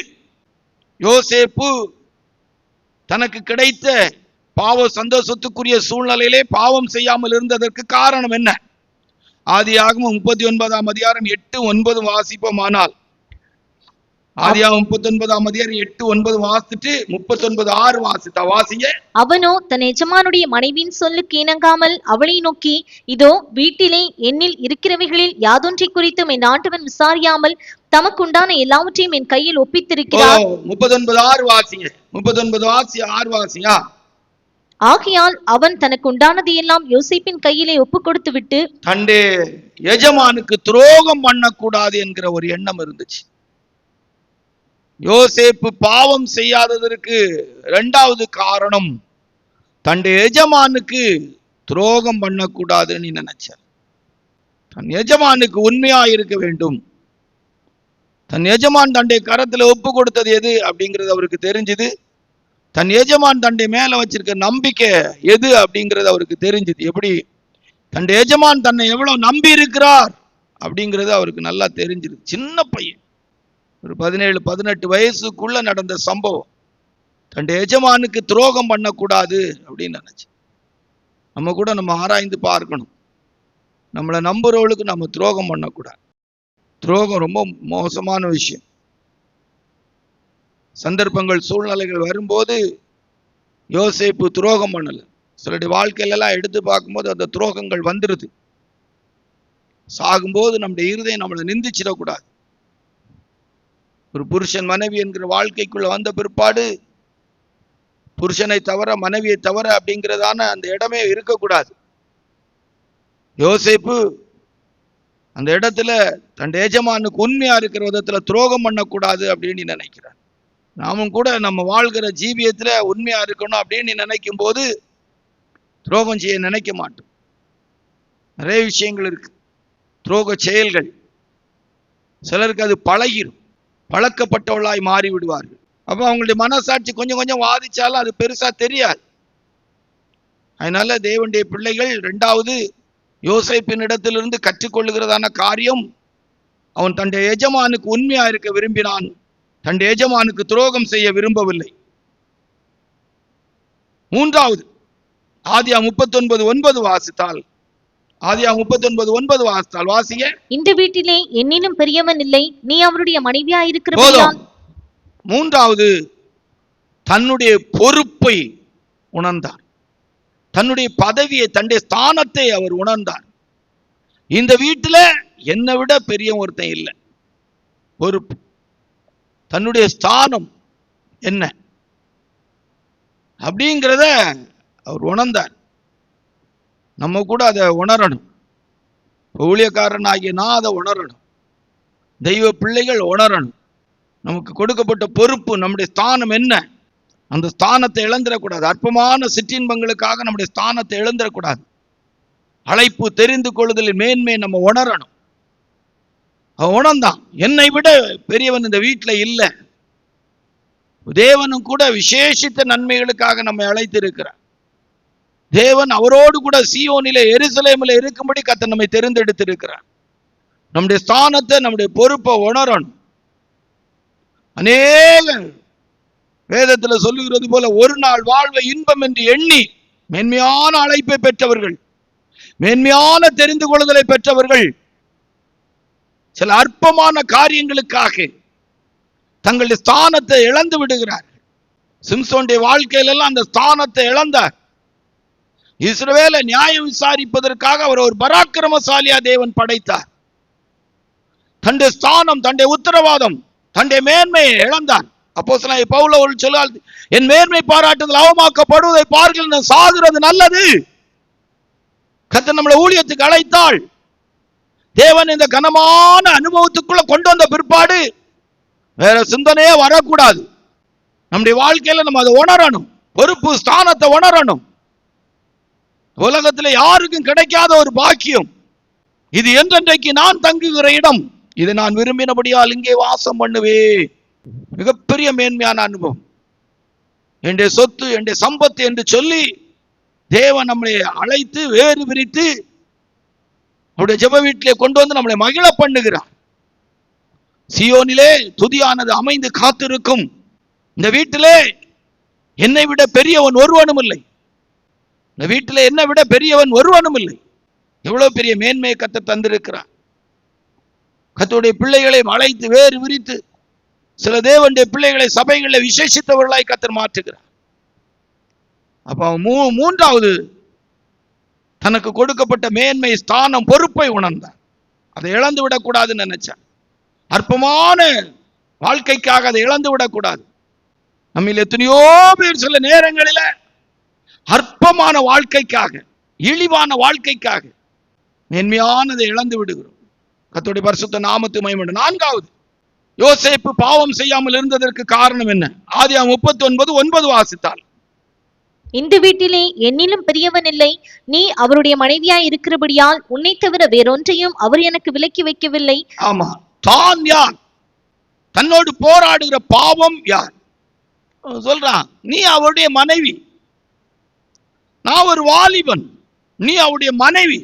யோசேப்பு தனக்கு கிடைத்த பாவ சந்தோஷத்துக்குரிய சூழ்நிலையிலே பாவம் செய்யாமல் இருந்ததற்கு காரணம் என்ன? ஆதியாகமம் 39ஆம் அதிகாரம் 8-9 வாசிப்போமானால், ஆதியாகமம் 39ஆம் அதிகாரம் 8, 9 வாசிச்சுட்டு 39, 6 வாசித்தா வாசிங்க. அவனோ தன் எஜமானுடைய மனைவியின் சொல்லுக்கு இணங்காமல் அவளை நோக்கி, இதோ வீட்டிலே என்னில் இருக்கிறவைகளில் யாதொன்றை குறித்தும் என் ஆண்டவன் விசாரியாமல் தமக்குண்டான எல்லாவற்றையும் என் கையில் ஒப்பித்திருக்கிறார். 39, 6 வாசிங்க. 39, 6 வாசியா. ஆகையால் அவன் தனக்கு உண்டானது எல்லாம் யோசேப்பின் கையிலே ஒப்பு கொடுத்து விட்டு தண்டே எஜமானுக்கு துரோகம் பண்ணக்கூடாது என்கிற ஒரு எண்ணம் இருந்துச்சு. யோசேப்பு பாவம் செய்யாததற்கு இரண்டாவது காரணம் தன்னுடைய எஜமானுக்கு துரோகம் பண்ணக்கூடாதுன்னு நினைச்சார். தன் எஜமானுக்கு உண்மையா இருக்க வேண்டும். தன் எஜமான் தன்னுடைய கரத்துல ஒப்பு கொடுத்தது எது அப்படிங்கிறது அவருக்கு தெரிஞ்சது. தன் எஜமான் தன்னுடைய மேல வச்சிருக்க நம்பிக்கை எது அப்படிங்கிறது அவருக்கு தெரிஞ்சது. எப்படி தன்னுடைய எஜமான் தன்னை எவ்வளவு நம்பி இருக்கிறார் அப்படிங்கிறது அவருக்கு நல்லா தெரிஞ்சது. சின்ன பையன், ஒரு 17, 18 வயசுக்குள்ள நடந்த சம்பவம். தன்னுடைய எஜமானுக்கு துரோகம் பண்ணக்கூடாது அப்படின்னு நினைச்சு. நம்ம கூட நம்ம ஆராய்ந்து பார்க்கணும். நம்மளை நம்புறவளுக்கு நம்ம துரோகம் பண்ணக்கூடாது. துரோகம் ரொம்ப மோசமான விஷயம். சந்தர்ப்பங்கள் சூழ்நிலைகள் வரும்போது யோசேப்பு துரோகம் பண்ணல. சிலருடைய வாழ்க்கையில எல்லாம் எடுத்து பார்க்கும்போது அந்த துரோகங்கள் வந்துருது. சாகும்போது நம்முடைய இருதயம் நம்மளை நிந்திச்சிடக்கூடாது. ஒரு புருஷன் மனைவி என்கிற வாழ்க்கைக்குள்ள வந்த பிற்பாடு புருஷனை தவிர மனைவியை தவிர அப்படிங்கிறதான அந்த இடமே இருக்கக்கூடாது. யோசேப்பு அந்த இடத்துல தன் எஜமானுக்கு உண்மையா இருக்கிற விதத்துல துரோகம் பண்ணக்கூடாது அப்படின்னு நினைக்கிறார். நாமும் கூட நம்ம வாழ்கிற ஜீவியத்துல உண்மையா இருக்கணும் அப்படின்னு நினைக்கும் போது துரோகம் செய்ய நினைக்க மாட்டோம். நிறைய விஷயங்கள் இருக்கு, துரோக செயல்கள். சிலருக்கு அது பழகிரும், பழக்கப்பட்டவர்களாய் மாறி விடுவார்கள். அப்போ அவங்களுடைய மனசாட்சி கொஞ்சம் கொஞ்சம் வாதிச்சாலும் அது பெருசா தெரியாது. அதனால தேவனுடைய பிள்ளைகள் இரண்டாவது யோசேப்பின் இடத்திலிருந்து கற்றுக்கொள்ளுகிறதான காரியம், அவன் தன்னுடைய எஜமானுக்கு உண்மையா இருக்க விரும்பினான். தன்னுடைய எஜமானுக்கு துரோகம் செய்ய விரும்பவில்லை. மூன்றாவது ஆதியாகமம் 39:9 வாசித்தால், ஆதியாகமம் 39:9 வாசித்தால் வாசிங்க. இந்த வீட்டிலே என்னிலும் பெரியவன் இல்லை, நீ அவருடைய மனைவியா இருக்கிறபடியால். மூன்றாவது தன்னுடைய பொறுப்பை உணர்ந்தார். தன்னுடைய பதவியை, தன்னுடைய ஸ்தானத்தை அவர் உணர்ந்தார். இந்த வீட்டுல என்னை விட பெரிய ஒருத்தன் இல்லை. பொறுப்பு, தன்னுடைய ஸ்தானம் என்ன அப்படிங்கிறத அவர் உணர்ந்தார். நம்ம கூட அதை உணரணும். ஊழியக்காரன் ஆகிய நான் அதை உணரணும். தெய்வ பிள்ளைகள் உணரணும். நமக்கு கொடுக்கப்பட்ட பொறுப்பு, நம்முடைய ஸ்தானம் என்ன, அந்த ஸ்தானத்தை இழந்துடக்கூடாது. அற்பமான சிற்றின்பங்களுக்காக நம்முடைய ஸ்தானத்தை இழந்துடக்கூடாது. அழைப்பு தெரிந்து கொள்ளுதலின் மேன்மை நம்ம உணரணும். அவன் உணர்ந்தான், என்னை விட பெரியவன் இந்த வீட்டில் இல்லை. தேவனும் கூட விசேஷித்த நன்மைகளுக்காக நம்மை அழைத்திருக்கிறார். தேவன் அவரோடு கூட சீயோனிலே எருசலேமில் இருக்கும்படி கர்த்தர் நம்மை தெரிந்தெடுத்திருக்கிறார். நம்முடைய ஸ்தானத்தை, நம்முடைய பொறுப்பை உணரணும். அநேக வேதத்துல சொல்லுகிறது போல ஒரு நாள் வாழ்வை இன்பம் என்று எண்ணி மேன்மையான அழைப்பை பெற்றவர்கள், மேன்மையான தெரிந்து கொள்ளுதலை பெற்றவர்கள் சில அற்பமான காரியங்களுக்காக தங்களுடைய ஸ்தானத்தை இழந்து விடுகிறார்கள். சிம்சோனுடைய வாழ்க்கையிலெல்லாம் அந்த ஸ்தானத்தை இழந்தார். இஸ்ரவேலை நியாயம் விசாரிப்பதற்காக அவர் ஒரு பராக்கிரமசாலியா தேவன் படைத்தார். தன்னுடைய ஸ்தானம், தன்னுடைய உத்தரவாதம், தன்னுடைய மேன்மையை இழந்தார். அப்போஸ்தலனாகிய பவுல் சொல்றார், என் மேன்மை பாராட்டுதல் அவமாக்கப்படுவதை பார்க்கில் நான் சாகுறது நல்லது. கர்த்தர் நம்மளை ஊழியத்துக்கு அழைத்தாள். தேவன் இந்த கனமான அனுபவத்துக்குள்ள கொண்டு வந்த பிற்பாடு வேற சிந்தனையே வரக்கூடாது. நம்முடைய வாழ்க்கையில நம்ம அதை உணரணும். பொறுப்பு, ஸ்தானத்தை உணரணும். உலகத்துல யாருக்கும் கிடைக்காத ஒரு பாக்கியம் இது. என்றென்றைக்கு நான் தங்குகிற இடம், இதை நான் விரும்பினபடியால் இங்கே வாசம் பண்ணுவே. மிகப்பெரிய மேன்மையான அனுபவம். என்னுடைய சொத்து, என்னுடைய சம்பத்து என்று சொல்லி தேவன் நம்மளை அழைத்து வேறு விரித்து அவருடைய ஜெப வீட்டிலே கொண்டு வந்து நம்மளை மகிழ பண்ணுகிறார். சீயோனிலே துதியானது அமைந்து காத்திருக்கும். இந்த வீட்டிலே என்னை விட பெரியவன் ஒருவனும் இல்லை. இந்த வீட்டிலே என்னை விட பெரியவன் ஒருவனும் இல்லை. எவ்வளவு பெரிய மேன்மையை கர்த்தர் தந்திருக்கிறார். கர்த்தருடைய பிள்ளைகளை அழைத்து வேறு விரித்து சில தேவனுடைய பிள்ளைகளை சபைகளில் விசேஷித்தவர்களாய் கர்த்தர் மாற்றுகிறார். அப்ப மூன்றாவது தனக்கு கொடுக்கப்பட்ட மேன்மை, ஸ்தானம், பொறுப்பை உணர்ந்தார். அதை இழந்து விடக்கூடாதுன்னு நினைச்சார். அற்பமான வாழ்க்கைக்காக அதை இழந்து விடக்கூடாது. நம்ம எத்தனையோ பேர் சில நேரங்களில் அற்பமான வாழ்க்கைக்காக, இழிவான வாழ்க்கைக்காக மேன்மையானதை இழந்து விடுகிறோம். கர்த்தருடைய பரிசுத்த நாமத்துக்கு மகிமை. நான்காவது, யோசேப்பு பாவம் செய்யாமல் இருந்ததற்கு காரணம் என்ன? ஆதியாகமம் 39:9 வாசித்தால், இந்த வீட்டிலே என்னிலும் பெரியவன் இல்லை, நீ அவருடைய மனைவியாய் இருக்கிறபடியால் உன்னை தவிர வேறொன்றையும் அவர் எனக்கு விலக்கி வைக்கவில்லை. ஆமா, தான் யார்? தன்னோடு போராடுகிற பாவம் யார்? சொல்றான், நீ அவருடைய மனைவி. நான் ஒரு வாலிபன், நீ அவருடைய மனைவி.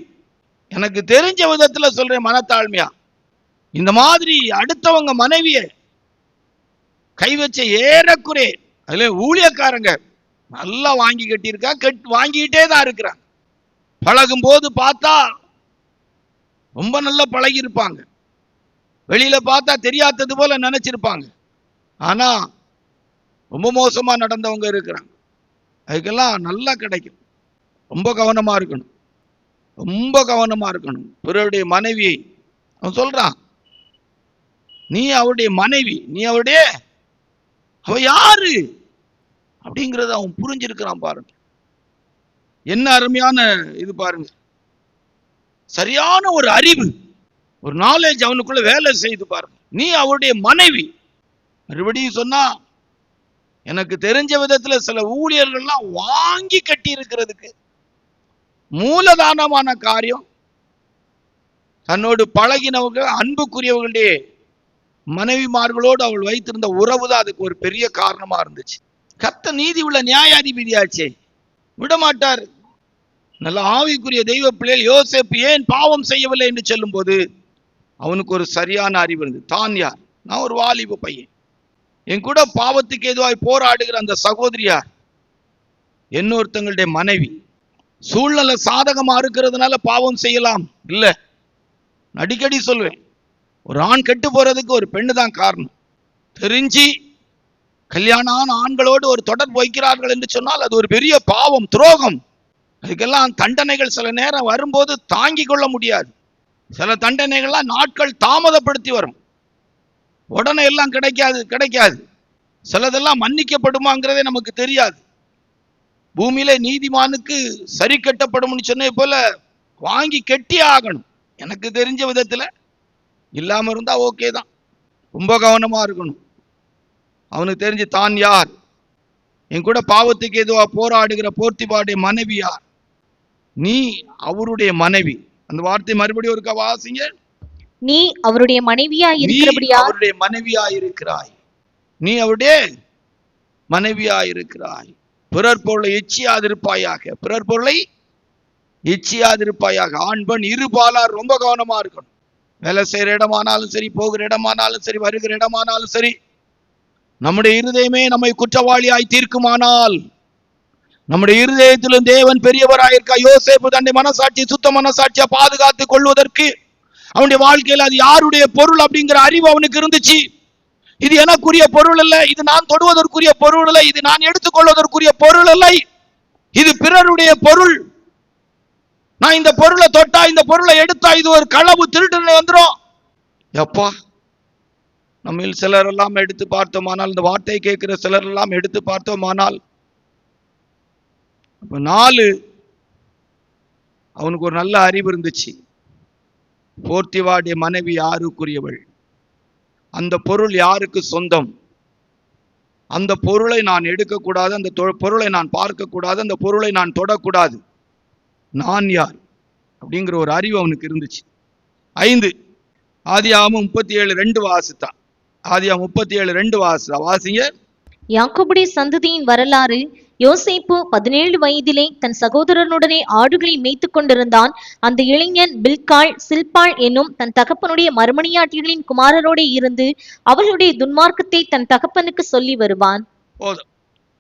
எனக்கு தெரிஞ்ச விதத்துல சொல்றேன் மனத்தாழ்மையா, இந்த மாதிரி அடுத்தவங்க மனைவிய கை வச்ச ஏறக்குறை அதுல ஊழியக்காரங்க நல்லா வாங்கி கட்டியிருக்கா, வாங்கிக்கிட்டே தான் இருக்கிறாங்க. பழகும் போது பார்த்தா ரொம்ப நல்லா பழகி இருப்பாங்க, வெளியில பார்த்தா தெரியாதது போல நினைச்சிருப்பாங்க. ஆனா ரொம்ப மோசமா நடந்தவங்க இருக்கிறாங்க. அதுக்கெல்லாம் நல்லா கிடைக்கும். ரொம்ப கவனமா இருக்கணும், ரொம்ப கவனமா இருக்கணும். பிறருடைய மனைவியை அவன் சொல்றான், நீ அவருடைய மனைவி, நீ அவருடைய, அவ யாரு அப்படிங்கறத அவன் புரிஞ்சிருக்கிறான். பாருங்க, என்ன அருமையான இது பாருங்க. சரியான ஒரு அறிவு, ஒரு நாலேஜ் அவனுக்குள்ள வேலை செய்து பாருங்க. நீ அவருடைய மனைவி. மறுபடியும் சொன்னா, எனக்கு தெரிஞ்ச விதத்துல சில ஊழியர்கள்லாம் வாங்கி கட்டி இருக்கிறதுக்கு மூலதானமான காரியம் தன்னோடு பழகினவங்க, அன்புக்குரியவர்களுடைய மனைவிமார்களோடு அவள் வைத்திருந்த உறவு தான் அதுக்கு ஒரு பெரிய காரணமா இருந்துச்சு. கர்த்தர் நீதி உள்ள நியாயாதிபதியாச்சே, விடமாட்டார். நல்ல ஆவிக்குரிய தெய்வ பிள்ளைகள் யோசேப்பு ஏன் பாவம் செய்யவில்லை என்று சொல்லும் போது அவனுக்கு ஒரு சரியான அறிவு இருந்தது. தான் யார்? நான் ஒரு வாலிப பையன். என் கூட பாவத்துக்கு எதுவாய் போராடுகிற அந்த சகோதரியார் இன்னொருத்தங்களுடைய மனைவி. சூழ்நிலை சாதகமா இருக்கிறதுனால பாவம் செய்யலாம் இல்ல. அடிக்கடி சொல்வேன், ஒரு ஆண் கெட்டு போறதுக்கு ஒரு பெண்ணு தான் காரணம். தெரிஞ்சு கல்யாணம் ஆண்களோடு ஒரு தொடர்பு வைக்கிறார்கள் என்று சொன்னால் அது ஒரு பெரிய பாவம், துரோகம். அதுக்கெல்லாம் தண்டனைகள் சில நேரம் வரும்போது தாங்கி கொள்ள முடியாது. சில தண்டனைகள்லாம் நாட்கள் தாமதப்படுத்தி வரும், உடனே எல்லாம் கிடைக்காது. சிலதெல்லாம் மன்னிக்கப்படுமாங்கிறதே நமக்கு தெரியாது. பூமியில நீதிமானுக்கு சரி கட்டப்படும் சொன்ன போல வாங்கி கெட்டி ஆகணும். எனக்கு தெரிஞ்ச விதத்துல இல்லாம இருந்தா ஓகே தான். ரொம்ப கவனமா இருக்கணும். அவனுக்கு தெரிஞ்சு தான் யார், என் கூட பாவத்துக்கு எதுவா போராடுகிற போர்த்திபாடைய மனைவி யார்? நீ அவருடைய மனைவி. அந்த வார்த்தை மறுபடியும் ஒருக்கா வாசிங்க. நீ அவருடைய மனைவியாய் இருக்கிறபடியால், அவருடைய மனைவியாய் இருக்கிறாய். நீ அவருடைய மனைவியாய் இருக்கிறாய். பிறர் பொருளை எச்சியாதிருப்பாயாக, பிறர் பொருளை எச்சியாதிருப்பாயாக. ஆண் பெண் இருபாலார் ரொம்ப கவனமா இருக்கணும். வேலை செய்யற இடமானாலும் சரி, போகிற இடமானாலும் சரி, வருகிற இடமானாலும் சரி, நம்முடைய இருதயமே நம்மை குற்றவாளியாய் தீர்க்குமானால், நம்முடைய இருதயத்திலும் தேவன் பெரியவராயிருக்கா. யோசேப்பு தன்னை மனசாட்சி, சுத்த மனசாட்சியா பாதுகாத்து கொள்வதற்கு அவனுடைய வாழ்க்கையில் அது யாருடைய பொருள் அப்படிங்கிற அறிவு அவனுக்கு இருந்துச்சு. இது எனக்குரிய பொருள் அல்ல, இது நான் தொடுவதற்குரிய பொருள் அல்ல, இது நான் எடுத்துக்கொள்வதற்குரிய பொருள் அல்ல, இது பிறருடைய பொருள். நான் இந்த பொருளை தொட்டா, இந்த பொருளை எடுத்தா இது ஒரு களவு, திருட்டு வந்துடும். எப்பா, நம்ம சிலர் எல்லாம் எடுத்து பார்த்தோமானால், இந்த வார்த்தையை கேட்கிற சிலர் எல்லாம் எடுத்து பார்த்தோமானால், 4 அவனுக்கு ஒரு நல்ல அறிவு இருந்துச்சு. போர்த்திவாடைய மனைவி யாருக்குரியவள், அந்த பொருள் யாருக்கு சொந்தம், அந்த பொருளை நான் எடுக்கக்கூடாது, அந்த பொருளை நான் பார்க்கக்கூடாது, அந்த பொருளை நான் தொடக்கூடாது. நான் யார் அப்படிங்கிற ஒரு அறிவு அவனுக்கு இருந்துச்சு. 5 ஆதியாகமம் 37:2 வாசித்தான். ஆதியாகமம் 37:2 வாசிங்க. யாக்கோபுடைய சந்ததியின் வரலாறு. யோசேப்பு 17 வயதிலே தன் சகோதரனுடனே ஆடுகளை மேய்த்து கொண்டிருந்தான். அந்த இளைஞன் பில்காள், சில்பாள் என்னும் தன் தகப்பனுடைய மறுமணியாட்டிகளின் குமாரரோட இருந்து அவர்களுடைய துன்மார்க்கத்தை தன் தகப்பனுக்கு சொல்லி வருவான்.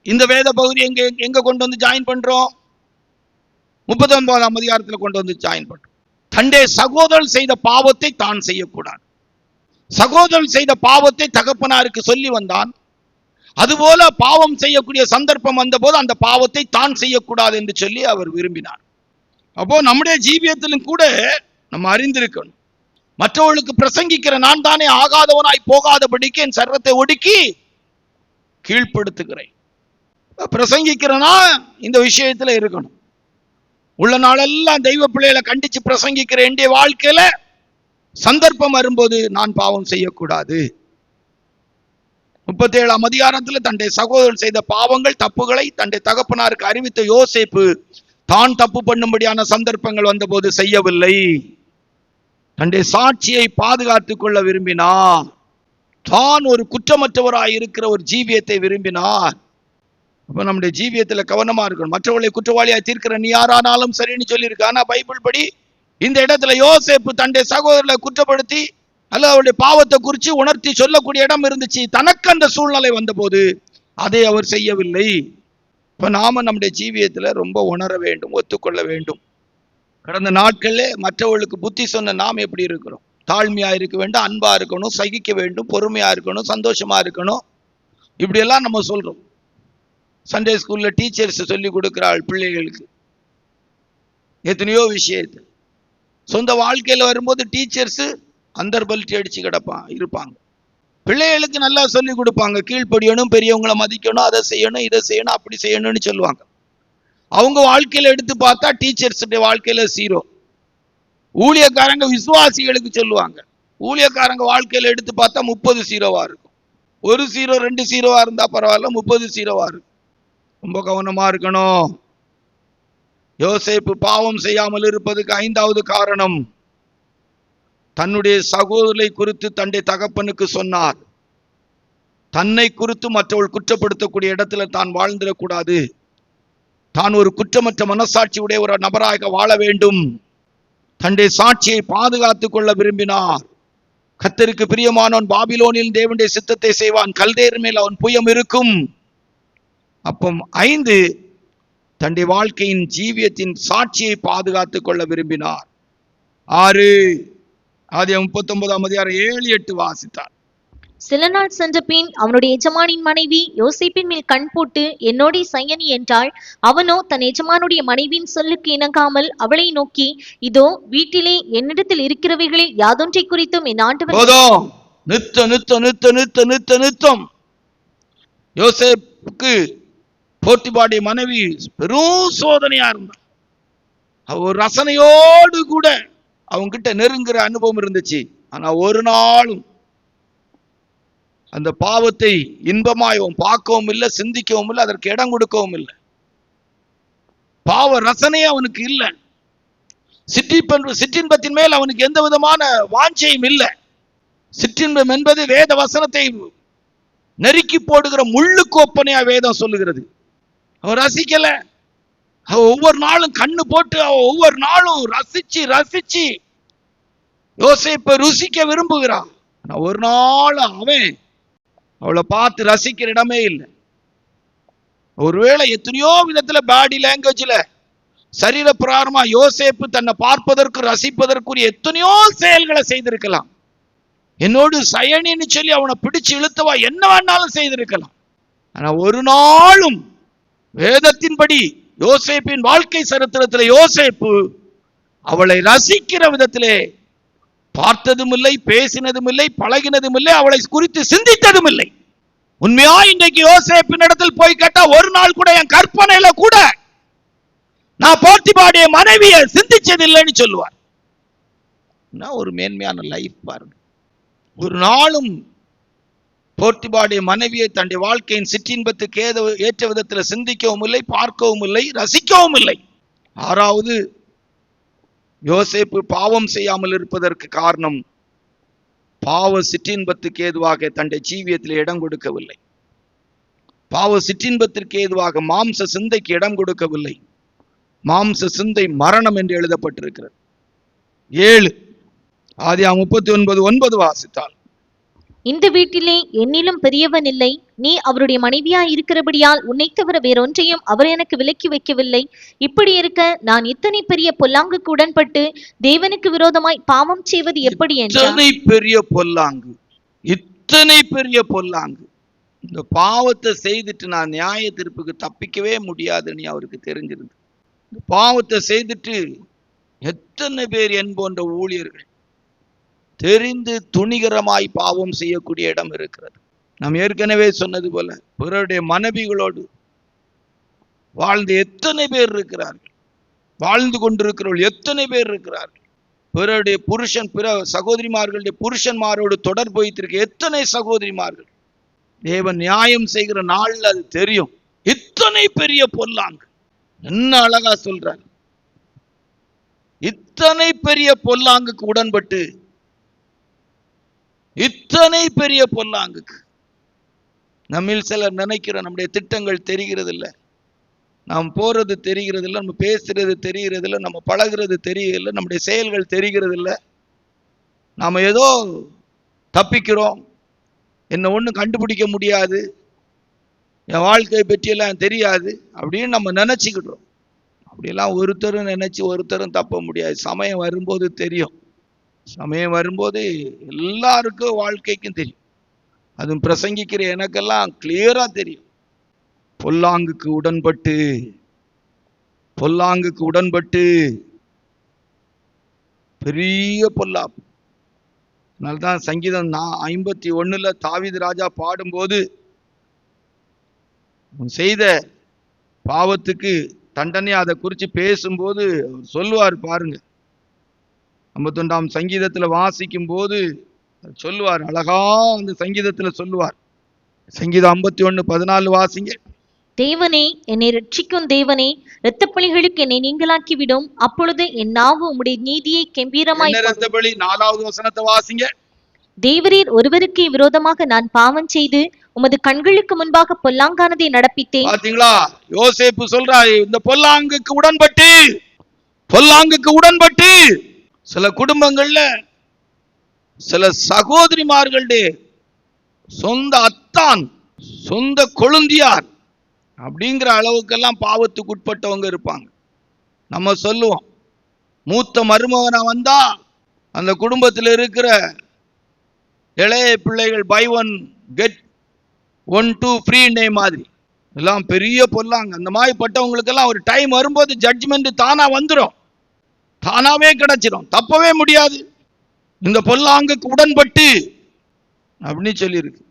இந்த வேத பகுதி எங்க கொண்டு வந்து ஜாயின் பண்றோம்? 39ஆம் அதிகாரத்துல கொண்டு வந்து ஜாயின் பண்றோம். தன்னுடைய சகோதரன் செய்த பாவத்தை தான் செய்யக்கூடாது. சகோதரன் செய்த பாவத்தை தகப்பனாருக்கு சொல்லி வந்தான். அதுபோல பாவம் செய்யக்கூடிய சந்தர்ப்பம் வந்த போது அந்த பாவத்தை தான் செய்யக்கூடாது என்று சொல்லி அவர் விரும்பினார். அப்போ நம்முடைய ஜீவியத்திலும் கூட நம்ம அறிந்திருக்கணும், மற்றவர்களுக்கு பிரசங்கிக்கிற நான் தானே ஆகாதவனாய் போகாதபடிக்கு என் சர்வத்தை ஒடுக்கி கீழ்ப்படுத்துகிறேன். பிரசங்கிக்கிறனா இந்த விஷயத்துல இருக்கணும். உள்ள நாளெல்லாம் தெய்வ பிள்ளைகளை கண்டிச்சு பிரசங்கிக்கிற என்னுடைய வாழ்க்கையில சந்தர்ப்பம் வரும்போது நான் பாவம் செய்யக்கூடாது. 37ஆம் அதிகாரத்தில் தன்னுடைய சகோதரர் செய்த பாவங்கள் தப்புகளை தன்னுடைய தகப்பனாருக்கு அறிவித்த யோசேப்பு தான் தப்பு பண்ணும்படியான சந்தர்ப்பங்கள் வந்தபோது செய்யவில்லை. தன்னுடைய சாட்சியை பாதுகாத்துக் கொள்ள விரும்பினார். தான் ஒரு குற்றமற்றவராய் இருக்கிற ஒரு ஜீவியத்தை விரும்பினார். அப்ப நம்முடைய ஜீவியத்துல கவனமா இருக்கணும். மற்றவர்களை குற்றவாளியாய் தீர்க்கிற நீ யாரானாலும் சரின்னு சொல்லியிருக்கு. ஆனா பைபிள் படி இந்த இடத்துல யோசேப்பு தன்னுடைய சகோதரர்களை குற்றப்படுத்தி அல்ல அவருடைய பாவத்தை குறித்து உணர்த்தி சொல்லக்கூடிய இடம் இருந்துச்சு. தனக்கு அந்த சூழ்நிலை வந்த போது அதை அவர் செய்யவில்லை. இப்ப நாம நம்முடைய ஜீவியத்துல ரொம்ப உணர வேண்டும், ஒத்துக்கொள்ள வேண்டும். கடந்த நாட்கள்ல மற்றவர்களுக்கு புத்தி சொன்ன நாம் எப்படி இருக்கிறோம்? தாழ்மையா இருக்க வேண்டும், அன்பா இருக்கணும், சகிக்க வேண்டும், பொறுமையா இருக்கணும், சந்தோஷமா இருக்கணும், இப்படி எல்லாம் நம்ம சொல்றோம். சண்டே ஸ்கூல்ல டீச்சர்ஸ் சொல்லி கொடுக்கிறாள் பிள்ளைகளுக்கு எத்தனையோ விஷயத்தை. சொந்த வாழ்க்கையில வரும்போது டீச்சர்ஸ் அந்தர்பல்ட்டி அடிச்சு இருப்பாங்க. பிள்ளைகளுக்கு நல்லா சொல்லி கொடுப்பாங்க, கீழ்ப்படியணும், பெரியவங்களை மதிக்கணும், அதை செய்யணும், இதை செய்யணும், அப்படி செய்யணும்னு சொல்லுவாங்க. அவங்க வாழ்க்கையில எடுத்து பார்த்தா டீச்சர்ஸ் வாழ்க்கையில 0. ஊழியக்காரங்க விசுவாசிகளுக்கு சொல்லுவாங்க, ஊழியக்காரங்க வாழ்க்கையில எடுத்து பார்த்தா 30 0வா இருக்கும். 1 0 2 0வா இருந்தா பரவாயில்ல, 30 0வா இருக்கும். ரொம்ப கவனமா இருக்கணும். யோசேப்பு பாவம் செய்யாமல் இருப்பதுக்கு 5வது காரணம், தன்னுடைய சகோதரரை குறித்து தன்னுடைய தகப்பனுக்கு சொன்னார். தன்னை குறித்து மற்றவர்கள் குற்றப்படுத்தக்கூடிய இடத்துல தான் வாழ்ந்திடக்கூடாது. தான் ஒரு குற்றமற்ற மனசாட்சி உடைய ஒரு நபராக வாழ வேண்டும். தன்னுடைய சாட்சியை பாதுகாத்துக் கொள்ள விரும்பினார். கர்த்தருக்கு பிரியமானவன் பாபிலோனில் தேவனுடைய சித்தத்தை செய்வான், கல்தேயர் மேல் அவன் புயம் இருக்கும். அப்போ 5, தன்னுடைய வாழ்க்கையின் ஜீவியத்தின் சாட்சியை பாதுகாத்துக் கொள்ள விரும்பினார். 6 ஆதியாகமம் 39ஆம் அதிகாரம் 7, 8 வாசித்தார். சில நாள் சென்ற பின் அவனுடைய எஜமானின் மனைவி யோசேப்பின் மேல் கண் போட்டு என்னோட சயனி என்றாள். அவனோ தன் எஜமானுடைய மனைவியின் சொல்லுக்கு இணங்காமல் அவளை நோக்கி, இதோ வீட்டிலே என்னிடத்தில் இருக்கிறவைகளில் யாதொன்றை குறித்தும் என் ஆண்டவன். நித்தம் யோசேப்புக்கு போத்திபாருடைய மனைவி பெரும் சோதனையா இருந்தா. அவர் ரசனையோடு கூட அவங்க கிட்ட நெருங்குற அனுபவம் இருந்துச்சு. ஆனா ஒரு நாளும் அந்த பாவத்தை இன்பமாய் பார்க்கவும் இல்லை, சிந்திக்கவும் இல்லை, அதற்கு இடம் கொடுக்கவும் இல்லை. பாவ ரசனையே அவனுக்கு இல்லை. சிற்றின்பத்தின் மேல் அவனுக்கு எந்த விதமான வாஞ்சையும் இல்லை. சிற்றின்பம் என்பது வேத வசனத்தை நெருக்கி போடுகிற முள்ளுக்கு ஒப்பனையா வேதம் சொல்லுகிறது. அவன் ரசிக்கல. அவ ஒவ்வொரு நாளும் கண்ணு போட்டு அவ ஒவ்வொரு நாளும் ரசிச்சு யோசேப்பை ருசிக்க விரும்புகிறான். ஒரு நாள் அவன் அவளை பார்த்து ரசிக்கிற இடமே இல்லை. ஒருவேளை எத்தனையோ விதத்துல பாடி லாங்குவேஜ்ல சரீர பிரகாரமா யோசேப்பு தன்னை பார்ப்பதற்கு ரசிப்பதற்குரிய எத்தனையோ செயல்களை செய்திருக்கலாம். என்னோடு சயனின்னு சொல்லி அவனை பிடிச்சு இழுத்தவா என்ன வேணாலும் செய்திருக்கலாம். ஆனா ஒரு நாளும் வேதத்தின்படி யோசேப்பின் வாழ்க்கை சரித்திரத்தில் யோசேப்பு அவளை ரசிக்கிற விதத்திலே பார்த்ததும் இல்லை, பேசினதும் இல்லை, பழகினதும் இல்லை, அவளை குறித்து சிந்தித்ததும் இல்லை. உண்மையா இன்றைக்கு யோசேப்பின் இடத்தில் போய் கேட்டா ஒரு நாள் கூட என் கற்பனையில கூட நான் போத்திபாருடைய மனைவியை சிந்திச்சது இல்லைன்னு சொல்லுவார். ஒரு மேன்மையான லைஃப் பாருங்க. ஒரு நாளும் போத்திபாருடைய மனைவியை தன்னுடைய வாழ்க்கையின் சிற்றின்பத்துக்கு ஏற்ற விதத்தில் சிந்திக்கவும் இல்லை, பார்க்கவும் இல்லை, ரசிக்கவும் இல்லை. 6வது, யோசேப்பு பாவம் செய்யாமல் இருப்பதற்கு காரணம், பாவ சிற்றின்பத்துக்கு ஏதுவாக தன்னுடைய ஜீவியத்தில் இடம் கொடுக்கவில்லை. பாவ சிற்றின்பத்திற்கு ஏதுவாக மாம்ச சிந்தைக்கு இடம் கொடுக்கவில்லை. மாம்ச சிந்தை மரணம் என்று எழுதப்பட்டிருக்கிறது. 7 ஆதியாகமம் 39:9 வாசித்தால், இந்த வீட்டிலே என்னிலும் பெரியவன் இல்லை. நீ அவருடைய மனைவியாய் இருக்கிறபடியால் உன்னை தவிர வேறொன்றையும் அவர் எனக்கு விலக்கி வைக்கவில்லை. இப்படி இருக்க நான் இத்தனை பெரிய பொல்லாங்குக்கு உடன்பட்டு தேவனுக்கு விரோதமாய் பாவம் செய்வது எப்படி என்றார். இத்தனை பெரிய பொல்லாங்கு, இத்தனை பெரிய பொல்லாங்கு, இந்த பாவத்தை செய்துட்டு நான் நியாய தீர்ப்புக்கு தப்பிக்கவே முடியாதுன்னு அவருக்கு தெரிஞ்சிருந்து. இந்த பாவத்தை செய்துட்டு எத்தனை பேர் என் போன்ற ஊழியர்கள் தெரிந்து துணிகரமாய் பாவம் செய்யக்கூடிய இடம் இருக்கிறது. நாம் ஏற்கனவே சொன்னது போல பிறருடைய மனைவிகளோடு வாழ்ந்து எத்தனை பேர் இருக்கிறார்கள், வாழ்ந்து கொண்டிருக்கிறவர்கள் எத்தனை பேர் இருக்கிறார்கள். பிறருடைய புருஷன், பிற சகோதரிமார்களுடைய புருஷன்மாரோடு தொடர்பு வைத்திருக்க எத்தனை சகோதரிமார்கள். தேவன் நியாயம் செய்கிற நாள்ல அது தெரியும். இத்தனை பெரிய பொல்லாங்கு, என்ன அழகா சொல்றார். இத்தனை பெரிய பொல்லாங்குக்கு உடன்பட்டு, இத்தனை பெரிய பொல்லாங்குக்கு. நம்மில் சிலர் நினைக்கிற நம்முடைய திட்டங்கள் தெரிகிறது இல்லை, நாம் போறது தெரிகிறது இல்லை, நம்ம பேசுறது தெரிகிறது இல்லை, நம்ம பழகிறது தெரியல, நம்முடைய செயல்கள் தெரிகிறது இல்லை. நாம ஏதோ தப்பிக்கிறோம், என்ன ஒன்றும் கண்டுபிடிக்க முடியாது, என் வாழ்க்கை பற்றியெல்லாம் தெரியாது அப்படின்னு நம்ம நினைச்சுக்கிட்டோம். அப்படியெல்லாம் ஒருத்தரும் நினைச்சு ஒருத்தரும் தப்ப முடியாது. சமயம் வரும்போது தெரியும். சமயம் வரும்போது எல்லாருக்கும் வாழ்க்கைக்கும் தெரியும். அதுவும் பிரசங்கிக்கிற எனக்கெல்லாம் கிளியரா தெரியும். பொல்லாங்குக்கு உடன்பட்டு, பொல்லாங்குக்கு உடன்பட்டு பெரிய பொல்லாப்பு. அதனால்தான் சங்கீதம் 51 தாவீது ராஜா பாடும்போது செய்த பாவத்துக்கு தண்டனை அதை குறித்து பேசும்போது சொல்லுவார் பாருங்க. 51 சங்கீதத்துல வாசிக்கும் போது சொல்லுவார், அழகா அந்த சங்கீதத்துல சொல்லுவார். சங்கீதம் 51:14 வாசிங்க. தேவனே, என்னை ரட்சிக்கும் தேவனே, இரத்தப்பழிகளுக்கு என்னை நீங்களாக்கி விடும். அப்பொழுது என் நாவு உம்முடைய நீதியை கெம்பீரமாய். இரத்தப்பழி 4வது வசனத்தை வாசிங்க. தேவரீர் ஒருவருக்கே விரோதமாக நான் பாவம் செய்து உமது கண்களுக்கு முன்பாக பொல்லாங்கானதை நடப்பித்தேன். பாத்தீங்களா, யோசேப்பு சொல்றாரு, இந்த பொல்லாங்குக்கு உடன்பட்டு, பொல்லாங்குக்கு உடன்பட்டு. சில குடும்பங்கள்ல சில சகோதரிமார்களுடைய சொந்த அத்தான், சொந்த கொழுந்தியார் அப்படிங்கிற அளவுக்கெல்லாம் பாவத்துக்கு உட்பட்டவங்க இருப்பாங்க. நம்ம சொல்லுவோம், மூத்த மருமகனா வந்தா அந்த குடும்பத்தில் இருக்கிற இளைய பிள்ளைகள் பை 1 get 1 2 ஃப்ரீ டே மாதிரி எல்லாம் பெரிய பொல்லாங்க. அந்த மாதிரி பட்டவங்களுக்கெல்லாம் ஒரு டைம் வரும்போது ஜட்ஜ்மெண்ட் தானா வந்துடும், தானாவே கிடைச்சிடும், தப்பவே முடியாது. இந்த பொல்லாங்குக்கு உடன்பட்டு அப்படின்னு சொல்லியிருக்கு.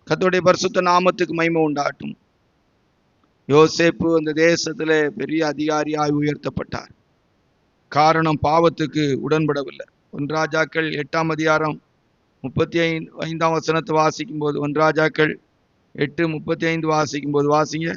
கர்த்தருடைய பரிசுத்த நாமத்துக்கு மகிமை உண்டாகட்டும். யோசேப்பு அந்த தேசத்துல பெரிய அதிகாரியாய் உயர்த்தப்பட்டார். காரணம் பாவத்துக்கு உடன்படவில்லை. 1 ராஜாக்கள் 8ஆம் அதிகாரம் 35ஆம் வசனத்தை வாசிக்கும் போது, 1 ராஜாக்கள் 8:35 வாசிக்கும் போது வாசிங்க.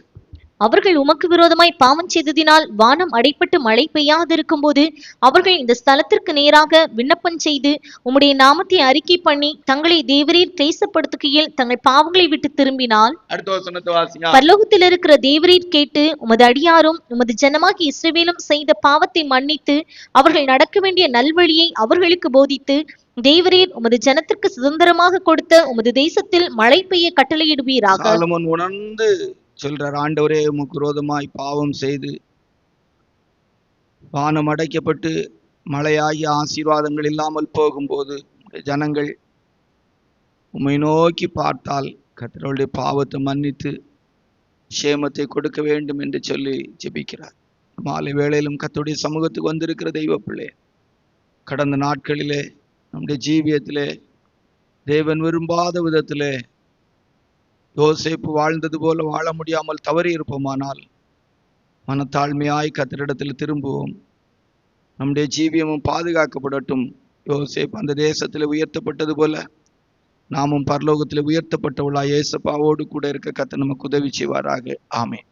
அவர்கள் உமக்கு விரோதமாய் பாவம் செய்ததினால் வானம் அடைப்பட்டு மழை பெய்யாதிருக்கும் போது அவர்கள் இந்த ஸ்தலத்திற்கு நேராக விண்ணப்பம் செய்து உம்முடைய நாமத்தை அறிக்கை பண்ணி தங்களை தேவரீர் கிளேசப்படுத்துகையில் தங்கள் பாவங்களை விட்டு திரும்பினால், அடுத்த வசனத்தை வாசிங்க. பரலோகத்தில் இருக்கிற தேவரீர் கேட்டு உமது அடியாரும் உமது ஜனமாகி இஸ்ரவேலும் செய்த பாவத்தை மன்னித்து அவர்கள் நடக்க வேண்டிய நல்வழியை அவர்களுக்கு போதித்து தேவரீர் உமது ஜனத்திற்கு சுதந்திரமாக கொடுத்த உமது தேசத்தில் மழை பெய்ய கட்டளையிடுவீராக. சாலமோன் உணர்ந்து சொல்றார், ஆண்டவரே, உமக்கு விரோதமாய் பாவம் செய்து வானம் அடைக்கப்பட்டு மழையாகி ஆசீர்வாதங்கள் இல்லாமல் போகும்போது ஜனங்கள் உம்மை நோக்கி பார்த்தால் கர்த்தருடைய பாவத்தை மன்னித்து சேமத்தை கொடுக்க வேண்டும் என்று சொல்லி ஜெபிக்கிறார். மாலை வேளையிலும் கர்த்தருடைய சமூகத்துக்கு வந்திருக்கிற தெய்வ பிள்ளை, கடந்த நாட்களிலே நம்முடைய ஜீவியத்திலே தேவன் விரும்பாத விதத்திலே யோசேப்பு வாழ்ந்தது போல வாழ முடியாமல் தவறி இருப்போமானால் மனத்தாழ்மையாய் கர்த்தரிடத்தில் திரும்புவோம். நம்முடைய ஜீவியமும் பாதுகாக்கப்படட்டும். யோசேப்பு அந்த தேசத்தில் உயர்த்தப்பட்டது போல நாமும் பரலோகத்தில் உயர்த்தப்பட்டவளாய் இயேசுப்பாவோடு கூட இருக்க கர்த்தர் நமக்கு உதவி செய்வாராக. ஆமென்.